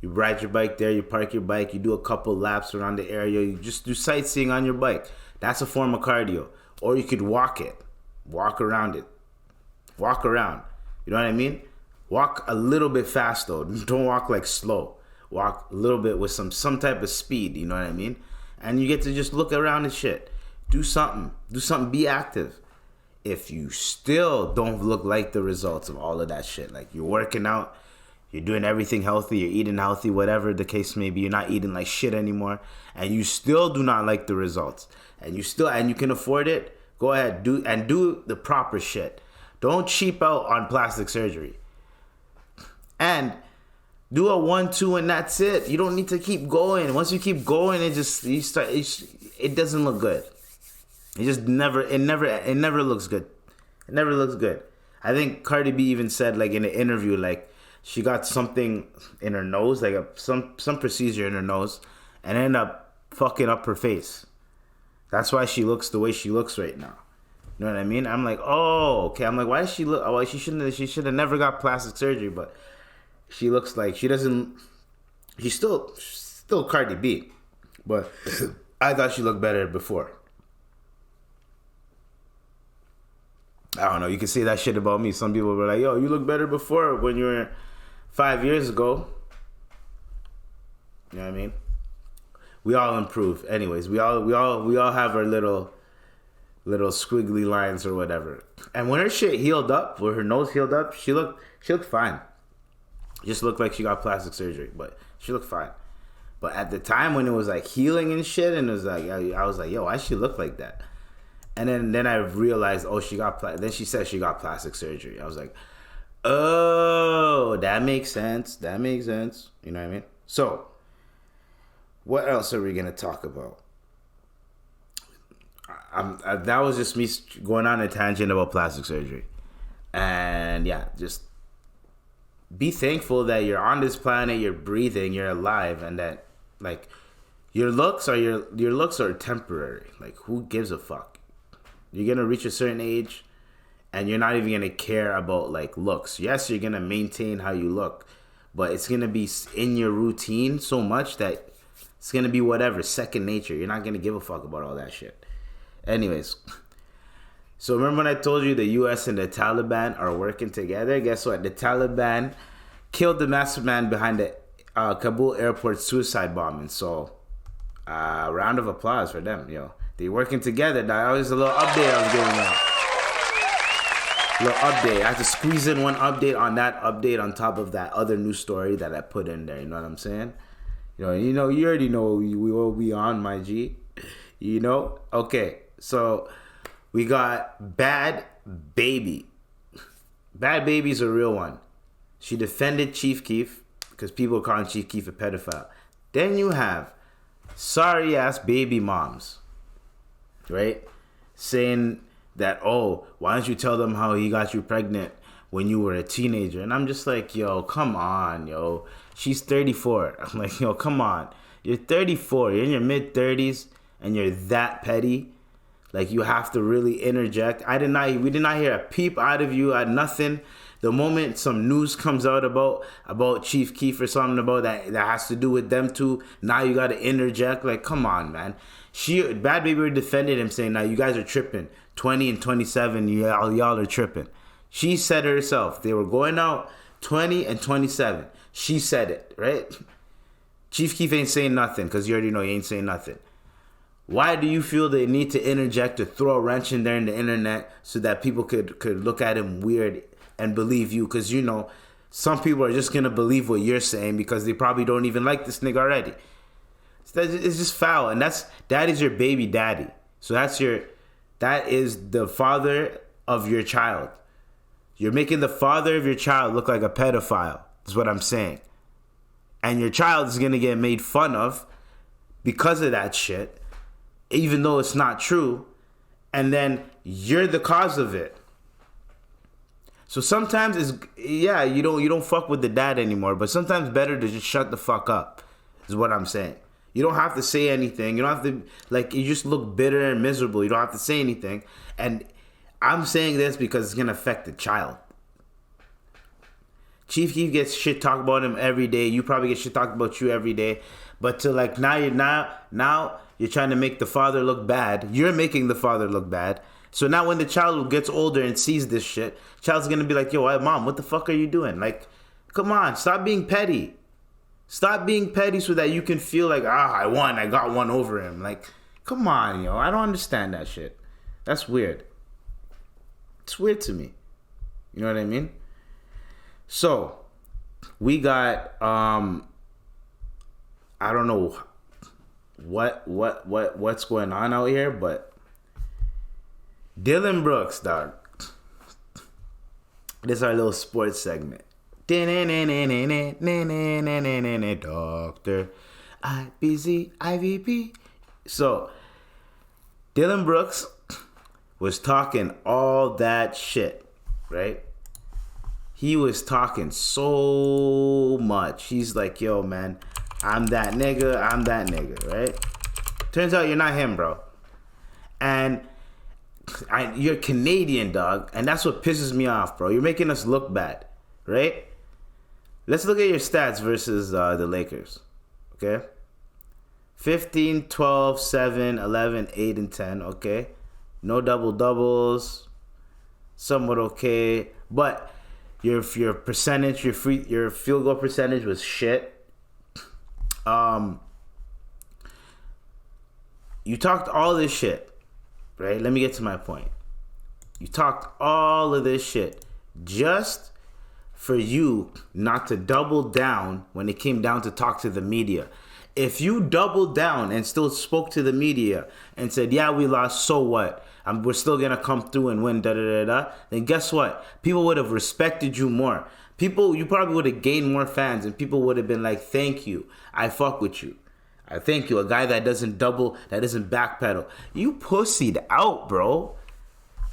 You ride your bike there. You park your bike. You do a couple laps around the area. You just do sightseeing on your bike. That's a form of cardio. Or you could walk it. Walk around it. Walk around. You know what I mean? Walk a little bit fast though. Don't walk like slow. Walk a little bit with some type of speed. You know what I mean? And you get to just look around and shit. Do something. Do something. Be active. If you still don't look like the results of all of that shit, like you're working out, you're doing everything healthy, you're eating healthy, whatever the case may be, you're not eating like shit anymore, and you still do not like the results, and you can afford it, go ahead, do the proper shit. Don't cheap out on plastic surgery. And do a 1-2 and that's it. You don't need to keep going. Once you keep going, it doesn't look good. It never looks good. It never looks good. I think Cardi B even said, like, in an interview, like, she got something in her nose, like some procedure in her nose, and ended up fucking up her face. That's why she looks the way she looks right now. You know what I mean? I'm like, oh, okay. I'm like, why does she look? Oh, she should have never got plastic surgery, but she looks like she doesn't. She's still Cardi B, but I thought she looked better before. I don't know. You can say that shit about me. Some people were like, yo, you look better before when you were 5 years ago. You know what I mean? We all improve. Anyways, we all have our little squiggly lines or whatever. And when her shit healed up, when her nose healed up, she looked fine. Just looked like she got plastic surgery, but she looked fine. But at the time when it was like healing and shit, and it was like, I was like, yo, why she look like that? And then I realized, oh, then she said she got plastic surgery. I was like, oh, that makes sense. That makes sense. You know what I mean? So, what else are we going to talk about? That was just me going on a tangent about plastic surgery. And yeah, just be thankful that you're on this planet, you're breathing, you're alive, and that, like, your looks are temporary. Like, who gives a fuck? You're going to reach a certain age and you're not even going to care about, like, looks. Yes, you're going to maintain how you look, but it's going to be in your routine so much that it's going to be whatever, second nature. You're not going to give a fuck about all that shit. Anyways, so remember when I told you the U.S. and the Taliban are working together? Guess what? The Taliban killed the mastermind behind the Kabul airport suicide bombing. So, round of applause for them, yo. They working together. That was a little update I was giving out. Little update. I had to squeeze in one update on that update on top of that other news story that I put in there. You know what I'm saying? You already know we will be on, my G. You know? Okay. So we got Bhad Bhabie. Bhad Bhabie's a real one. She defended Chief Keef because people are calling Chief Keef a pedophile. Then you have sorry ass baby moms, right? Saying that, oh, why don't you tell them how he got you pregnant when you were a teenager? And I'm just like, yo, come on, yo. She's 34. I'm like, yo, come on. You're 34. You're in your mid-30s and you're that petty. Like, you have to really interject. We did not hear a peep out of you, nothing. The moment some news comes out about Chief Keef or something about that has to do with them two, now you got to interject. Like, come on, man. Bhad Bhabie defended him, saying, now you guys are tripping. 20 and 27, y'all are tripping. She said it herself. They were going out 20 and 27. She said it, right? Chief Keef ain't saying nothing because you already know he ain't saying nothing. Why do you feel they need to interject or throw a wrench in there in the internet so that people could look at him weird and believe you? Because, you know, some people are just going to believe what you're saying because they probably don't even like this nigga already. It's just foul. And that is your baby daddy. So that is the father of your child. You're making the father of your child look like a pedophile, is what I'm saying. And your child is going to get made fun of because of that shit, even though it's not true. And then you're the cause of it. So sometimes you don't fuck with the dad anymore, but sometimes better to just shut the fuck up, is what I'm saying. You don't have to say anything. You don't have to, like, you just look bitter and miserable. You don't have to say anything. And I'm saying this because it's going to affect the child. Chief Keef gets shit talked about him every day. You probably get shit talked about you every day. But to like now you're trying to make the father look bad. You're making the father look bad. So now when the child gets older and sees this shit, child's going to be like, yo, mom, what the fuck are you doing? Like, come on, stop being petty. Stop being petty so that you can feel like, I won. I got one over him. Like, come on, yo. I don't understand that shit. That's weird. It's weird to me. You know what I mean? So, we got, I don't know what's going on out here, but Dillon Brooks, dog. This is our little sports segment. Doctor IBZ IVP. So, Dillon Brooks was talking all that shit, right? He was talking so much. He's like, yo, man, I'm that nigga, right? Turns out you're not him, bro. And you're Canadian, dog. And that's what pisses me off, bro. You're making us look bad, right? Let's look at your stats versus the Lakers, okay? 15, 12, 7, 11, 8, and 10, okay? No double-doubles. Somewhat okay. But your percentage, your field goal percentage was shit. You talked all this shit, right? Let me get to my point. You talked all of this shit just for you not to double down when it came down to talk to the media. If you doubled down and still spoke to the media and said, yeah, we lost, so what? We're still going to come through and win, then guess what? People would have respected you more. You probably would have gained more fans, and people would have been like, thank you. I fuck with you. I thank you. A guy that doesn't backpedal. You pussied out, bro.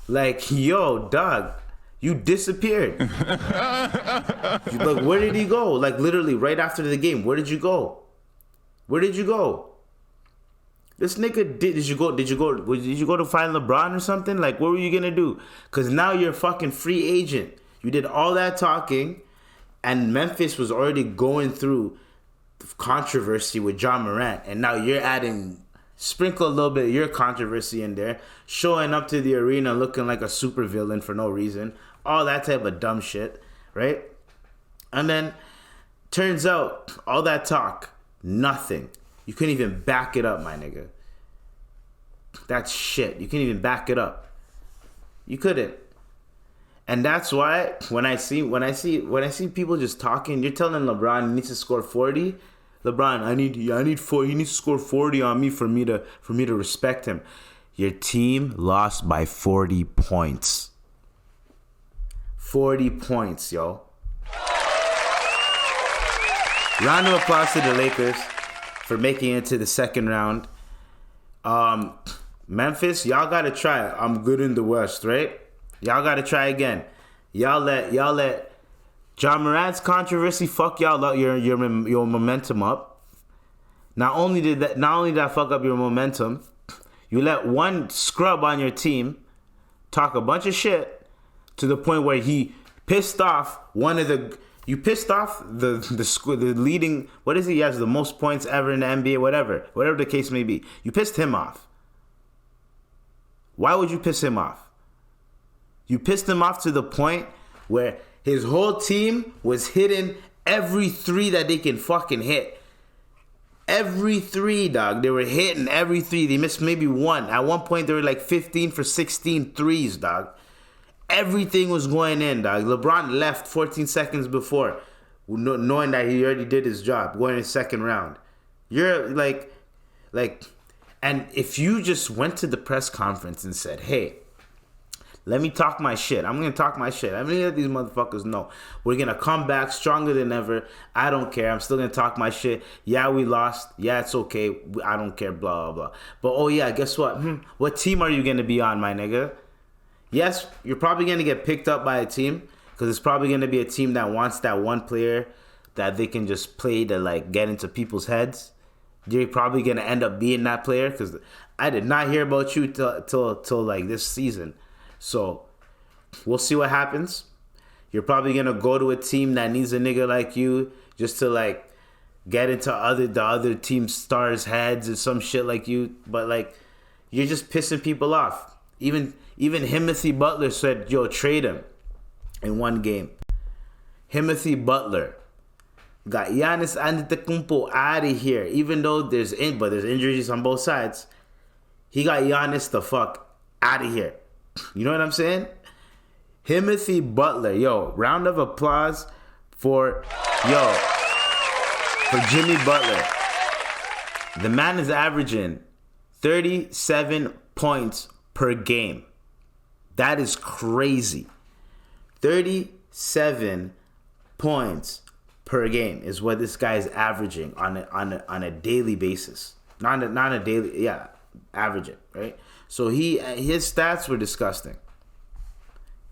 Like, yo, dog, you disappeared. Like, where did he go? Like, literally, right after the game, where did you go? Where did you go? This nigga did you go to find LeBron or something? Like, what were you gonna do? Cause now you're a fucking free agent. You did all that talking, and Memphis was already going through controversy with John Morant, and now you're sprinkle a little bit of your controversy in there, showing up to the arena looking like a supervillain for no reason, all that type of dumb shit, right? And then turns out all that talk, nothing. You couldn't even back it up, my nigga. That's shit. You couldn't even back it up. You couldn't. And that's why when I see people just talking, you're telling LeBron he needs to score 40. LeBron, I need 40. He needs to score 40 on me for me to respect him. Your team lost by 40 points. 40 points, yo. Round of applause to the Lakers for making it to the second round. Memphis, y'all gotta try. I'm good in the West, right? Y'all gotta try again. Y'all let John Morant's controversy fuck y'all up your momentum up. Not only did that fuck up your momentum, you let one scrub on your team talk a bunch of shit to the point where he pissed off the leading, what is he? He has the most points ever in the NBA, whatever the case may be. You pissed him off. Why would you piss him off? You pissed him off to the point where his whole team was hitting every three that they can fucking hit. Every three, dog. They were hitting every three. They missed maybe one. At one point, they were like 15 for 16 threes, dog. Everything was going in, dog. LeBron left 14 seconds before, knowing that he already did his job, going in the second round. You're like, and if you just went to the press conference and said, hey, let me talk my shit. I'm going to talk my shit. I'm going to let these motherfuckers know. We're going to come back stronger than ever. I don't care. I'm still going to talk my shit. Yeah, we lost. Yeah, it's okay. I don't care, blah, blah, blah. But, oh, yeah, guess what? What team are you going to be on, my nigga? Yes, you're probably going to get picked up by a team because it's probably going to be a team that wants that one player that they can just play to, like, get into people's heads. You're probably going to end up being that player because I did not hear about you till like, this season. So, we'll see what happens. You're probably going to go to a team that needs a nigga like you just to, like, get into the other team stars' heads or some shit like you. But, like, you're just pissing people off. Even Himmothy Butler said, yo, trade him in one game. Himmothy Butler got Giannis Antetokounmpo out of here. Even though there's injuries on both sides. He got Giannis the fuck out of here. You know what I'm saying? Himmothy Butler. Yo, round of applause for Jimmy Butler. The man is averaging 37 points per game. That is crazy. 37 points per game is what this guy is averaging on a daily basis. Not a daily, yeah, averaging, right? So his stats were disgusting.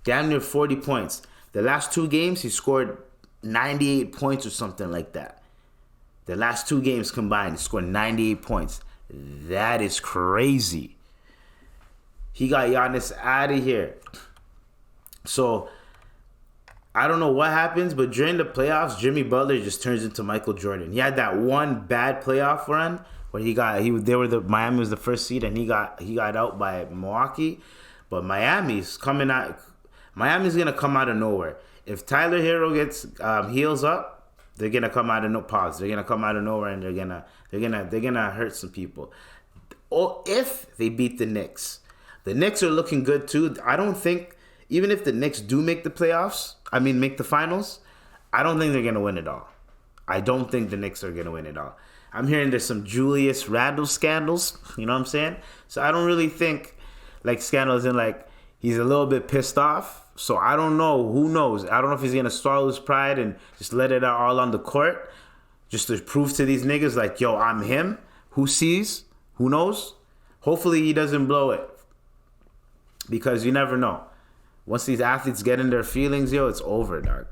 Damn near 40 points. The last two games, he scored 98 points or something like that. The last two games combined, he scored 98 points. That is crazy. He got Giannis out of here. So, I don't know what happens, but during the playoffs, Jimmy Butler just turns into Michael Jordan. He had that one bad playoff run where Miami was the first seed and he got out by Milwaukee. But Miami's gonna come out of nowhere. If Tyler Hero gets heals up, they're gonna come out of They're gonna come out of nowhere and they're gonna hurt some people. Or if they beat the Knicks. The Knicks are looking good too. I don't think, even if the Knicks do make the finals, I don't think they're going to win it all. I don't think the Knicks are going to win it all. I'm hearing there's some Julius Randle scandals, you know what I'm saying? So I don't really think, like, scandals in, like, he's a little bit pissed off. So I don't know. Who knows? I don't know if he's going to swallow his pride and just let it out all on the court just to prove to these niggas, like, yo, I'm him. Who sees? Who knows? Hopefully he doesn't blow it. Because you never know. Once these athletes get in their feelings, yo, it's over, dog.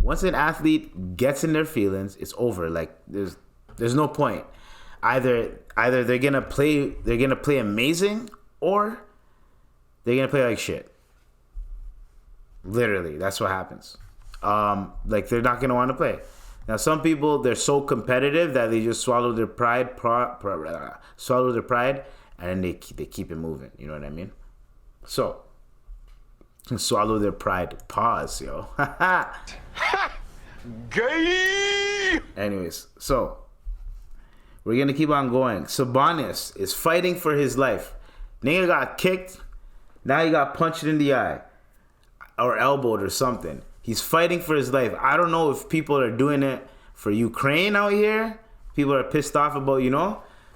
Once an athlete gets in their feelings, it's over. Like, there's no point. Either they're gonna play amazing, or they're gonna play like shit. Literally, that's what happens. Like, they're not gonna want to play. Now, some people, they're so competitive that they just swallow their pride, and they keep it moving. You know what I mean? So, swallow their pride. Pause, yo. Gay! Anyways, so we're gonna keep on going. Sabonis is fighting for his life. Nigga got kicked. Now he got punched in the eye or elbowed or something. He's fighting for his life. I don't know if people are doing it for Ukraine out here. People are pissed off about,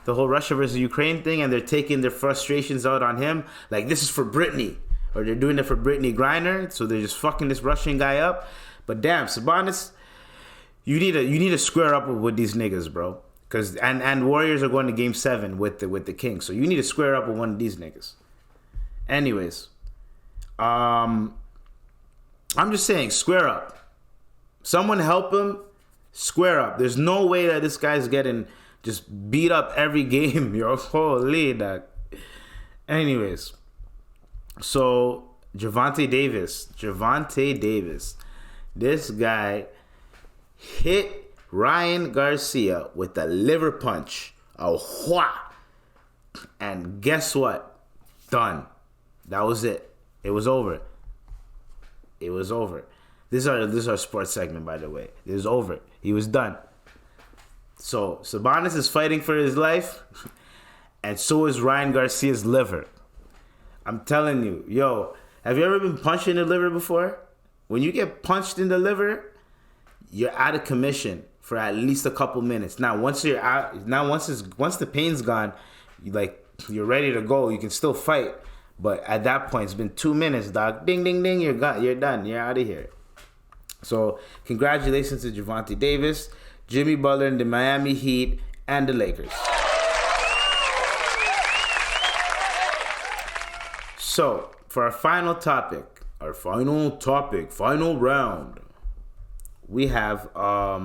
the whole Russia versus Ukraine thing, and they're taking their frustrations out on him. Like, this is for Britney. Or they're doing it for Brittany Griner, so they're just fucking this Russian guy up. But damn, Sabonis, you need to square up with these niggas, bro. Cause and Warriors are going to Game 7 with the Kings, so you need to square up with one of these niggas. Anyways, I'm just saying, square up. Someone help him, square up. There's no way that this guy's getting just beat up every game, yo. Holy dog. Anyways, so Gervonta Davis, this guy hit Ryan Garcia with the liver punch. And guess what? Done. That was it. It was over. This is our sports segment, by the way. It was over. He was done. So Sabonis is fighting for his life, and so is Ryan Garcia's liver. I'm telling you, yo, have you ever been punched in the liver before? When you get punched in the liver, you're out of commission for at least a couple minutes. Now, once you're out, once the pain's gone, you're ready to go. You can still fight, but at that point, it's been 2 minutes, dog. Ding, ding, ding. You're done. You're out of here. So, congratulations to Gervonta Davis, Jimmy Butler, and the Miami Heat, and the Lakers. So, for our final round, we have, I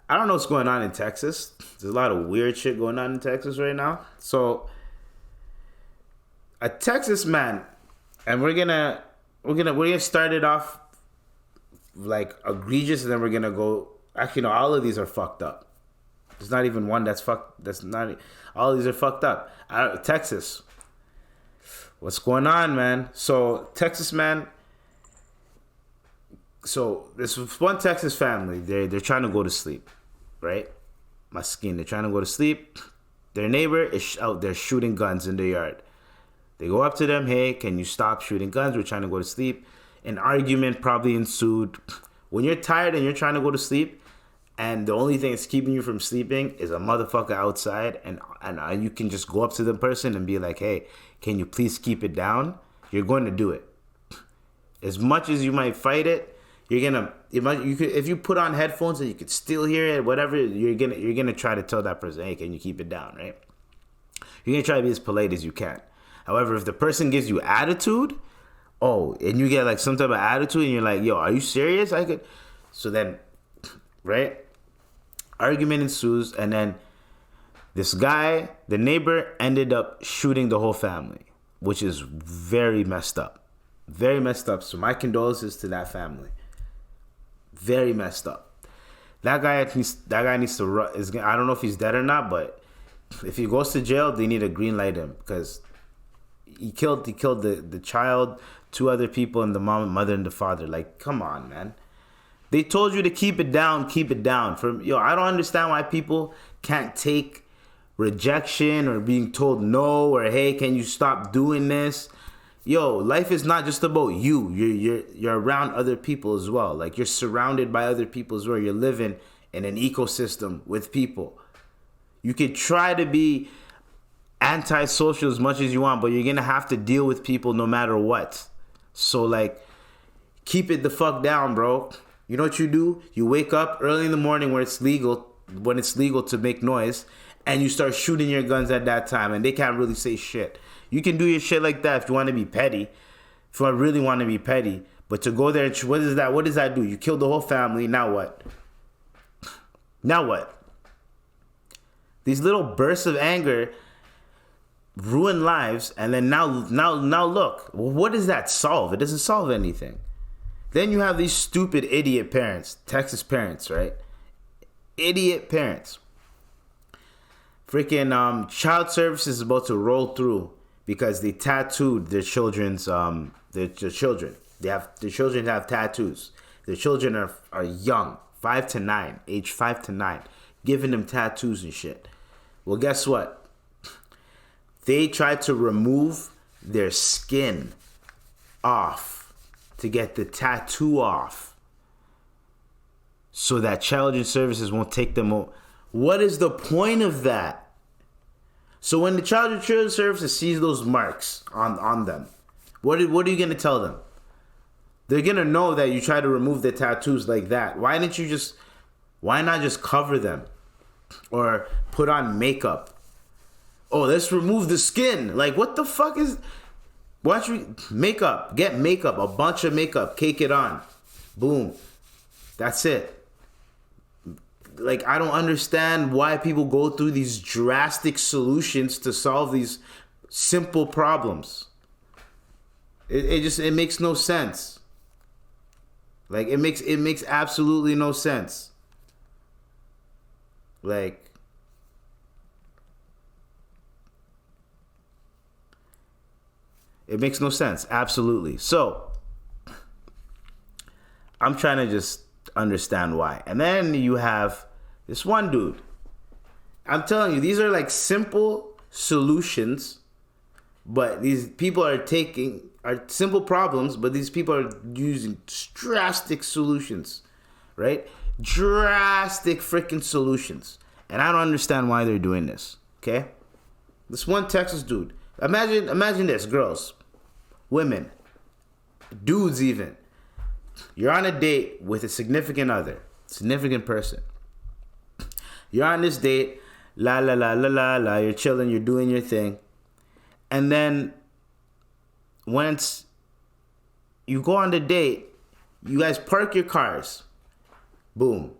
don't know what's going on in Texas. There's a lot of weird shit going on in Texas right now. So, a Texas man, and we're gonna start it off like egregious, and then we're gonna go. Actually, no, all of these are fucked up. There's not even one that's fucked. That's not. All of these are fucked up. Texas. What's going on, man? So, Texas man. So, this one Texas family, they're trying to go to sleep, right? They're trying to go to sleep. Their neighbor is out there shooting guns in the yard. They go up to them, hey, can you stop shooting guns? We're trying to go to sleep. An argument probably ensued. When you're tired and you're trying to go to sleep, and the only thing that's keeping you from sleeping is a motherfucker outside, and you can just go up to the person and be like, hey, can you please keep it down? You're going to do it. As much as you might fight it, if you put on headphones and you could still hear it, whatever, you're gonna try to tell that person, hey, can you keep it down, right? You're gonna try to be as polite as you can. However, if the person gives you attitude, and you get like some type of attitude, and you're like, yo, are you serious? So then, right? Argument ensues, and then this guy, the neighbor, ended up shooting the whole family, which is very messed up. Very messed up. So my condolences to that family. Very messed up. That guy needs to run. I don't know if he's dead or not, but if he goes to jail, they need to green light him because he killed the child, 2 other people, and the mother, and the father. Like, come on, man. They told you to keep it down. Keep it down. I don't understand why people can't take rejection or being told no or hey, can you stop doing this? Yo, life is not just about you. You're around other people as well. Like, you're surrounded by other people as well. You're living in an ecosystem with people. You could try to be antisocial as much as you want, but you're going to have to deal with people no matter what. So, like, keep it the fuck down, bro. You know what you do? You wake up early in the morning when it's legal to make noise, and you start shooting your guns at that time, and they can't really say shit. You can do your shit like that if you want to be petty. If you really want to be petty. But to go there, what does that do? You killed the whole family. Now what? Now what? These little bursts of anger ruin lives. And then now look. Well, what does that solve? It doesn't solve anything. Then you have these stupid idiot parents. Texas parents, right? Idiot parents. Freaking child services is about to roll through. Because they tattooed their children's their children. Their children have tattoos. Their children are young, 5 to 9, age 5 to 9, giving them tattoos and shit. Well, guess what? They tried to remove their skin off to get the tattoo off, so that children's services won't take them over. What is the point of that? So when the children's services sees those marks on them, what are you going to tell them? They're going to know that you try to remove the tattoos like that. Why not just cover them or put on makeup? Oh, let's remove the skin. Like, what the fuck is... Watch makeup. Get makeup. A bunch of makeup. Cake it on. Boom. That's it. Like, I don't understand why people go through these drastic solutions to solve these simple problems. It makes no sense. Like, it makes absolutely no sense. Like, it makes no sense. Absolutely. So, I'm trying to just understand why. And then you have This one dude. I'm telling you, these are like simple solutions, but these people are simple problems, but these people are using drastic solutions, right? Drastic freaking solutions. And I don't understand why they're doing this, okay? This one Texas dude. Imagine this, girls, women, dudes even. You're on a date with a significant other, significant person. You're on this date, la la la la la la, you're chilling, you're doing your thing. And then once you go on the date, you guys park your cars. Boom.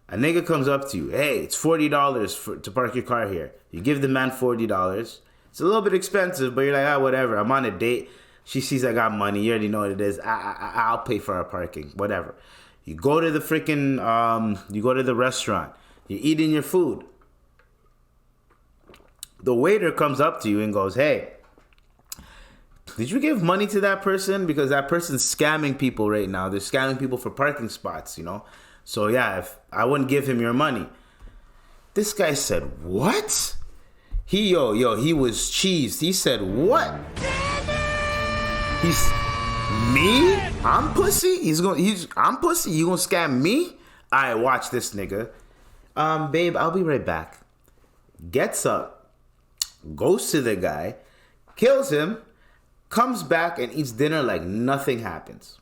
A nigga comes up to you. Hey, it's $40 to park your car here. You give the man $40. It's a little bit expensive, but you're like, whatever. I'm on a date. She sees I got money. You already know what it is. I'll pay for our parking. Whatever. You go to the freaking, you go to the restaurant. You're eating your food. The waiter comes up to you and goes, hey, did you give money to that person? Because that person's scamming people right now. They're scamming people for parking spots, you know? So yeah, if I wouldn't give him your money. This guy said, what? He was cheesed. He said, what? He's me? I'm pussy? I'm pussy? You gonna scam me? Alright, watch this nigga. Babe, I'll be right back. Gets up, goes to the guy, kills him, comes back and eats dinner like nothing happens.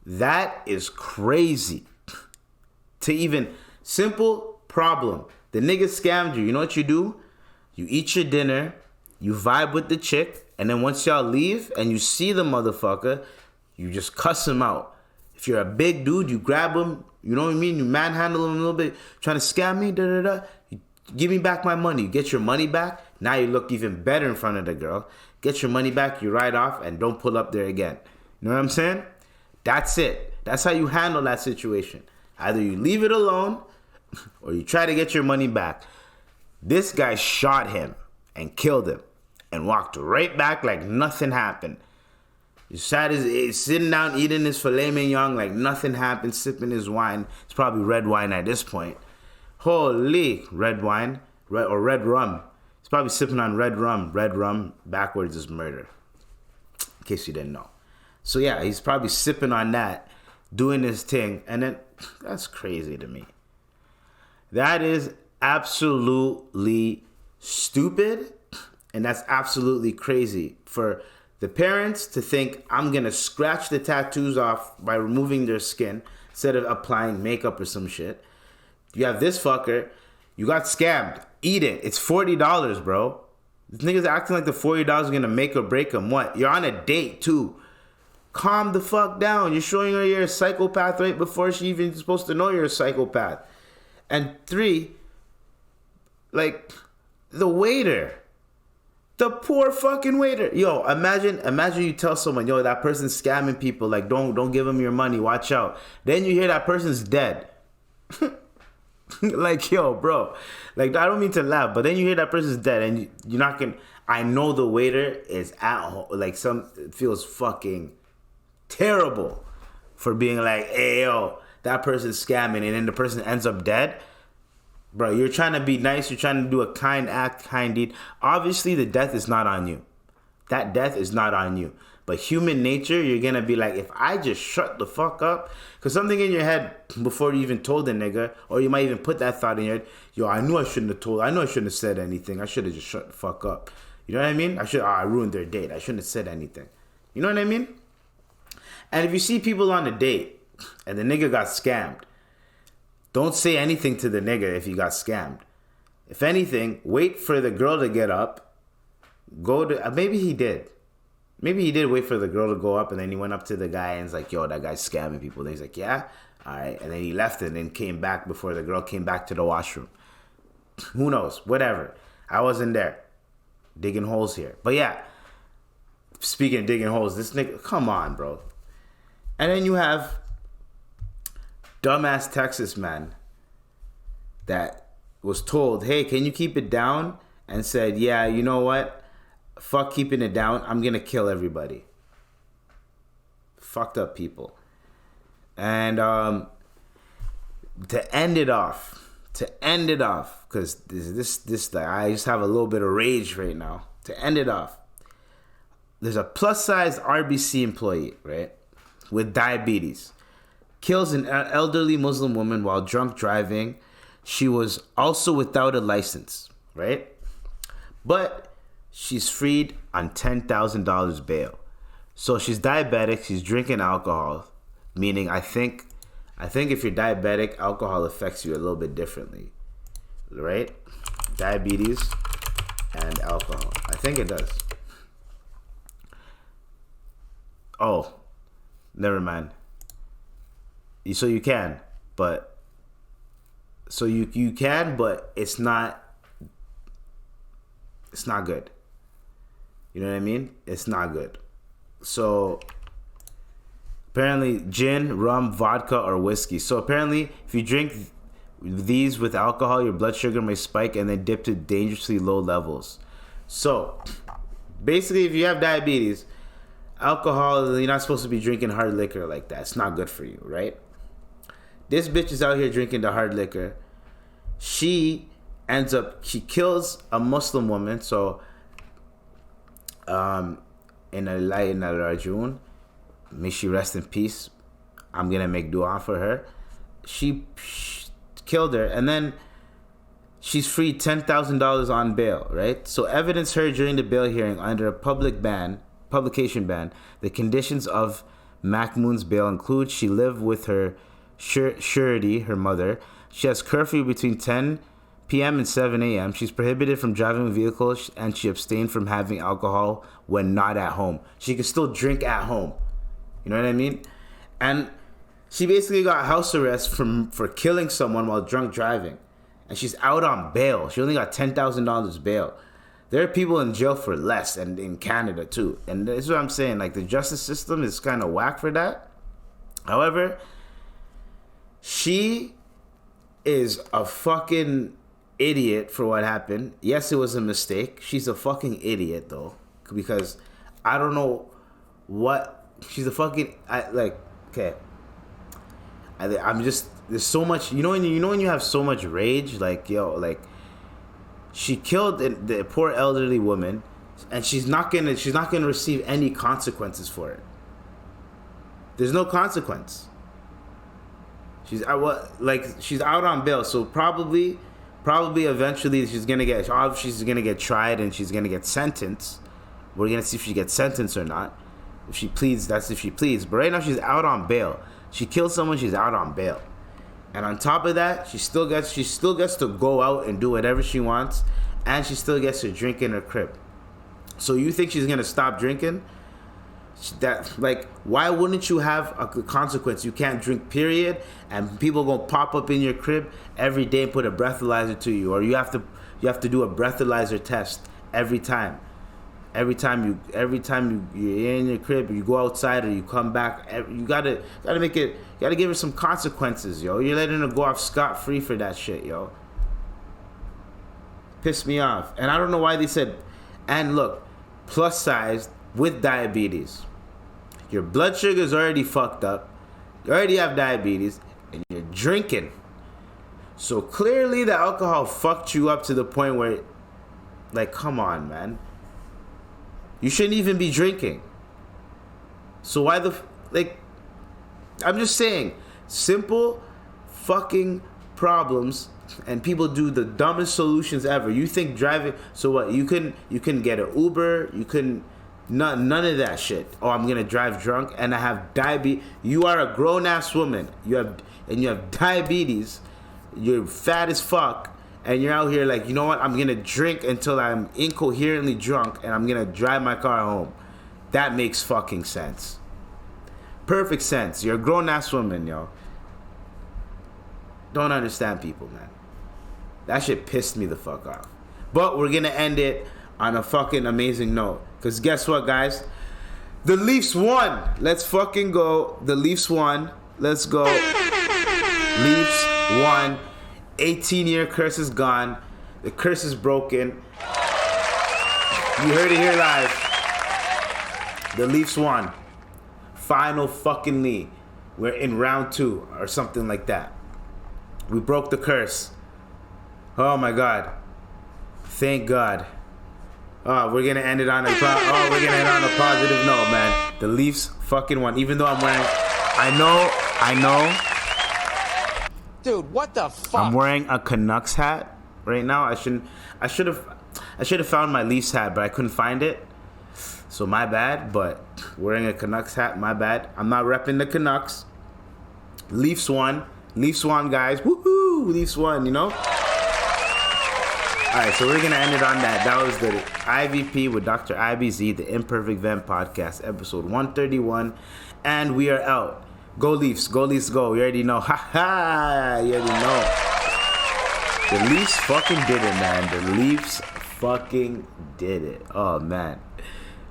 That is crazy. To even simple problem. The nigga scammed you. You know what you do? You eat your dinner, you vibe with the chick, and then once y'all leave and you see the motherfucker, you just cuss him out. If you're a big dude, you grab him, you know what I mean? You manhandle him a little bit, trying to scam me, You give me back my money. You get your money back. Now you look even better in front of the girl. Get your money back, you ride off, and don't pull up there again. You know what I'm saying? That's it. That's how you handle that situation. Either you leave it alone or you try to get your money back. This guy shot him and killed him and walked right back like nothing happened. He's sitting down eating his filet mignon like nothing happened, sipping his wine. It's probably red wine at this point. Holy, red wine or red rum. He's probably sipping on red rum. Red rum backwards is murder. In case you didn't know. So yeah, he's probably sipping on that, doing his thing, and then that's crazy to me. That is absolutely stupid, and that's absolutely crazy for the parents to think I'm gonna scratch the tattoos off by removing their skin instead of applying makeup or some shit. You have this fucker, you got scammed. Eat it. It's $40, bro. This nigga's acting like the $40 is gonna make or break him. What? You're on a date too. Calm the fuck down. You're showing her you're a psychopath right before she even supposed to know you're a psychopath. And 3, like, the waiter. The poor fucking waiter. Yo, imagine you tell someone, yo, that person's scamming people. Like, don't give them your money. Watch out. Then you hear that person's dead. Like, yo, bro. Like, I don't mean to laugh, but then you hear that person's dead and you're not gonna... I know the waiter is at home. Like, feels fucking terrible for being like, hey, yo, that person's scamming, and then the person ends up dead. Bro, you're trying to be nice. You're trying to do a kind act, kind deed. Obviously, the death is not on you. That death is not on you. But human nature, you're going to be like, if I just shut the fuck up, because something in your head before you even told the nigga, or you might even put that thought in your head, yo, I knew I shouldn't have said anything. I should have just shut the fuck up. You know what I mean? I ruined their date. I shouldn't have said anything. You know what I mean? And if you see people on a date and the nigga got scammed, don't say anything to the nigga if he got scammed. If anything, wait for the girl to get up. Maybe he did. Maybe he did wait for the girl to go up, and then he went up to the guy and was like, yo, that guy's scamming people. And he's like, yeah? All right. And then he left and then came back before the girl came back to the washroom. Who knows? Whatever. I wasn't there. Digging holes here. But yeah, speaking of digging holes, this nigga, come on, bro. And then you have dumbass Texas man that was told, hey, can you keep it down? And said, yeah, you know what? Fuck keeping it down. I'm going to kill everybody. Fucked up people. And to end it off, because this I just have a little bit of rage right now. To end it off, there's a plus-size RBC employee, right, with diabetes, kills an elderly Muslim woman while drunk driving. She was also without a license, right? But she's freed on $10,000 bail. So she's diabetic. She's drinking alcohol, meaning I think if you're diabetic, alcohol affects you a little bit differently, right? Diabetes and alcohol. I think it does. Oh, never mind. So you can, but you can, but it's not good. You know what I mean? It's not good. So apparently gin, rum, vodka, or whiskey. So apparently if you drink these with alcohol, your blood sugar may spike and then dip to dangerously low levels. So basically, if you have diabetes, alcohol, you're not supposed to be drinking hard liquor like that. It's not good for you, right? This bitch is out here drinking the hard liquor. She kills a Muslim woman. So in a Rajun, may she rest in peace. I'm gonna make dua for her. She killed her, and then she's freed $10,000 on bail, right? So evidence heard during the bail hearing under a publication ban. The conditions of Mahmoud's bail include she lived with her surety, her mother. She has curfew between 10 p.m. and 7 a.m. She's prohibited from driving vehicles, and she abstained from having alcohol when not at home. She can still drink at home. You know what I mean? And she basically got house arrest for killing someone while drunk driving. And she's out on bail. She only got $10,000 bail. There are people in jail for less, and in Canada too. And this is what I'm saying. Like, the justice system is kind of whack for that. However, she is a fucking idiot for what happened. Yes, it was a mistake. She's a fucking idiot though, because I don't know what she's a fucking okay. I'm just, there's so much, you know when you have so much rage, like, yo, like, she killed the poor elderly woman, and she's not gonna receive any consequences for it. There's no consequence. She's out on bail, so probably eventually she's gonna get tried and she's gonna get sentenced. We're gonna see if she gets sentenced or not. If she pleads, that's if she pleads. But right now she's out on bail. She killed someone, she's out on bail. And on top of that, she still gets to go out and do whatever she wants, and she still gets to drink in her crib. So you think she's gonna stop drinking? Why wouldn't you have a consequence? You can't drink, period, and people gonna pop up in your crib every day and put a breathalyzer to you, or you have to do a breathalyzer test every time. Every time you're in your crib, or you go outside, or you come back, you gotta give her some consequences, yo. You're letting her go off scot-free for that shit, yo. Pissed me off. And I don't know why they said, and look, plus size with diabetes. Your blood sugar is already fucked up. You already have diabetes, and you're drinking. So clearly the alcohol fucked you up to the point where, like, come on, man. You shouldn't even be drinking. So why I'm just saying, simple fucking problems, and people do the dumbest solutions ever. You think driving, so what? You can get an Uber, you couldn't, none of that shit. Oh, I'm gonna drive drunk and I have diabetes. You are a grown ass woman. You have diabetes. You're fat as fuck. And you're out here like, you know what? I'm going to drink until I'm incoherently drunk, and I'm going to drive my car home. That makes fucking sense. Perfect sense. You're a grown-ass woman, yo. Don't understand people, man. That shit pissed me the fuck off. But we're going to end it on a fucking amazing note. Because guess what, guys? The Leafs won. Let's fucking go. The Leafs won. Let's go. Leafs won. 18-year curse is gone. The curse is broken. You heard it here live. The Leafs won. Final fucking league. We're in round 2 or something like that. We broke the curse. Oh my God. Thank God. Oh, we're gonna end it on a positive note, man. The Leafs fucking won. Even though I'm wearing, I know. Dude, what the fuck? I'm wearing a Canucks hat right now. I should have found my Leafs hat, but I couldn't find it. So my bad. But wearing a Canucks hat, my bad. I'm not repping the Canucks. Leafs won. Leafs won, guys. Woohoo! Leafs won. You know. All right, so we're gonna end it on that. That was the IVP with Dr. IBZ, the Imperfect Vent Podcast, episode 131, and we are out. Go Leafs, go Leafs, go. You already know. Ha ha! You already know. The Leafs fucking did it, man. The Leafs fucking did it. Oh man.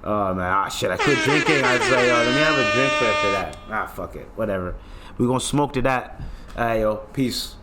Ah shit! I quit drinking. I was like, yo, let me have a drink after that. Ah, fuck it. Whatever. We gonna smoke to that. Alright, yo. Peace.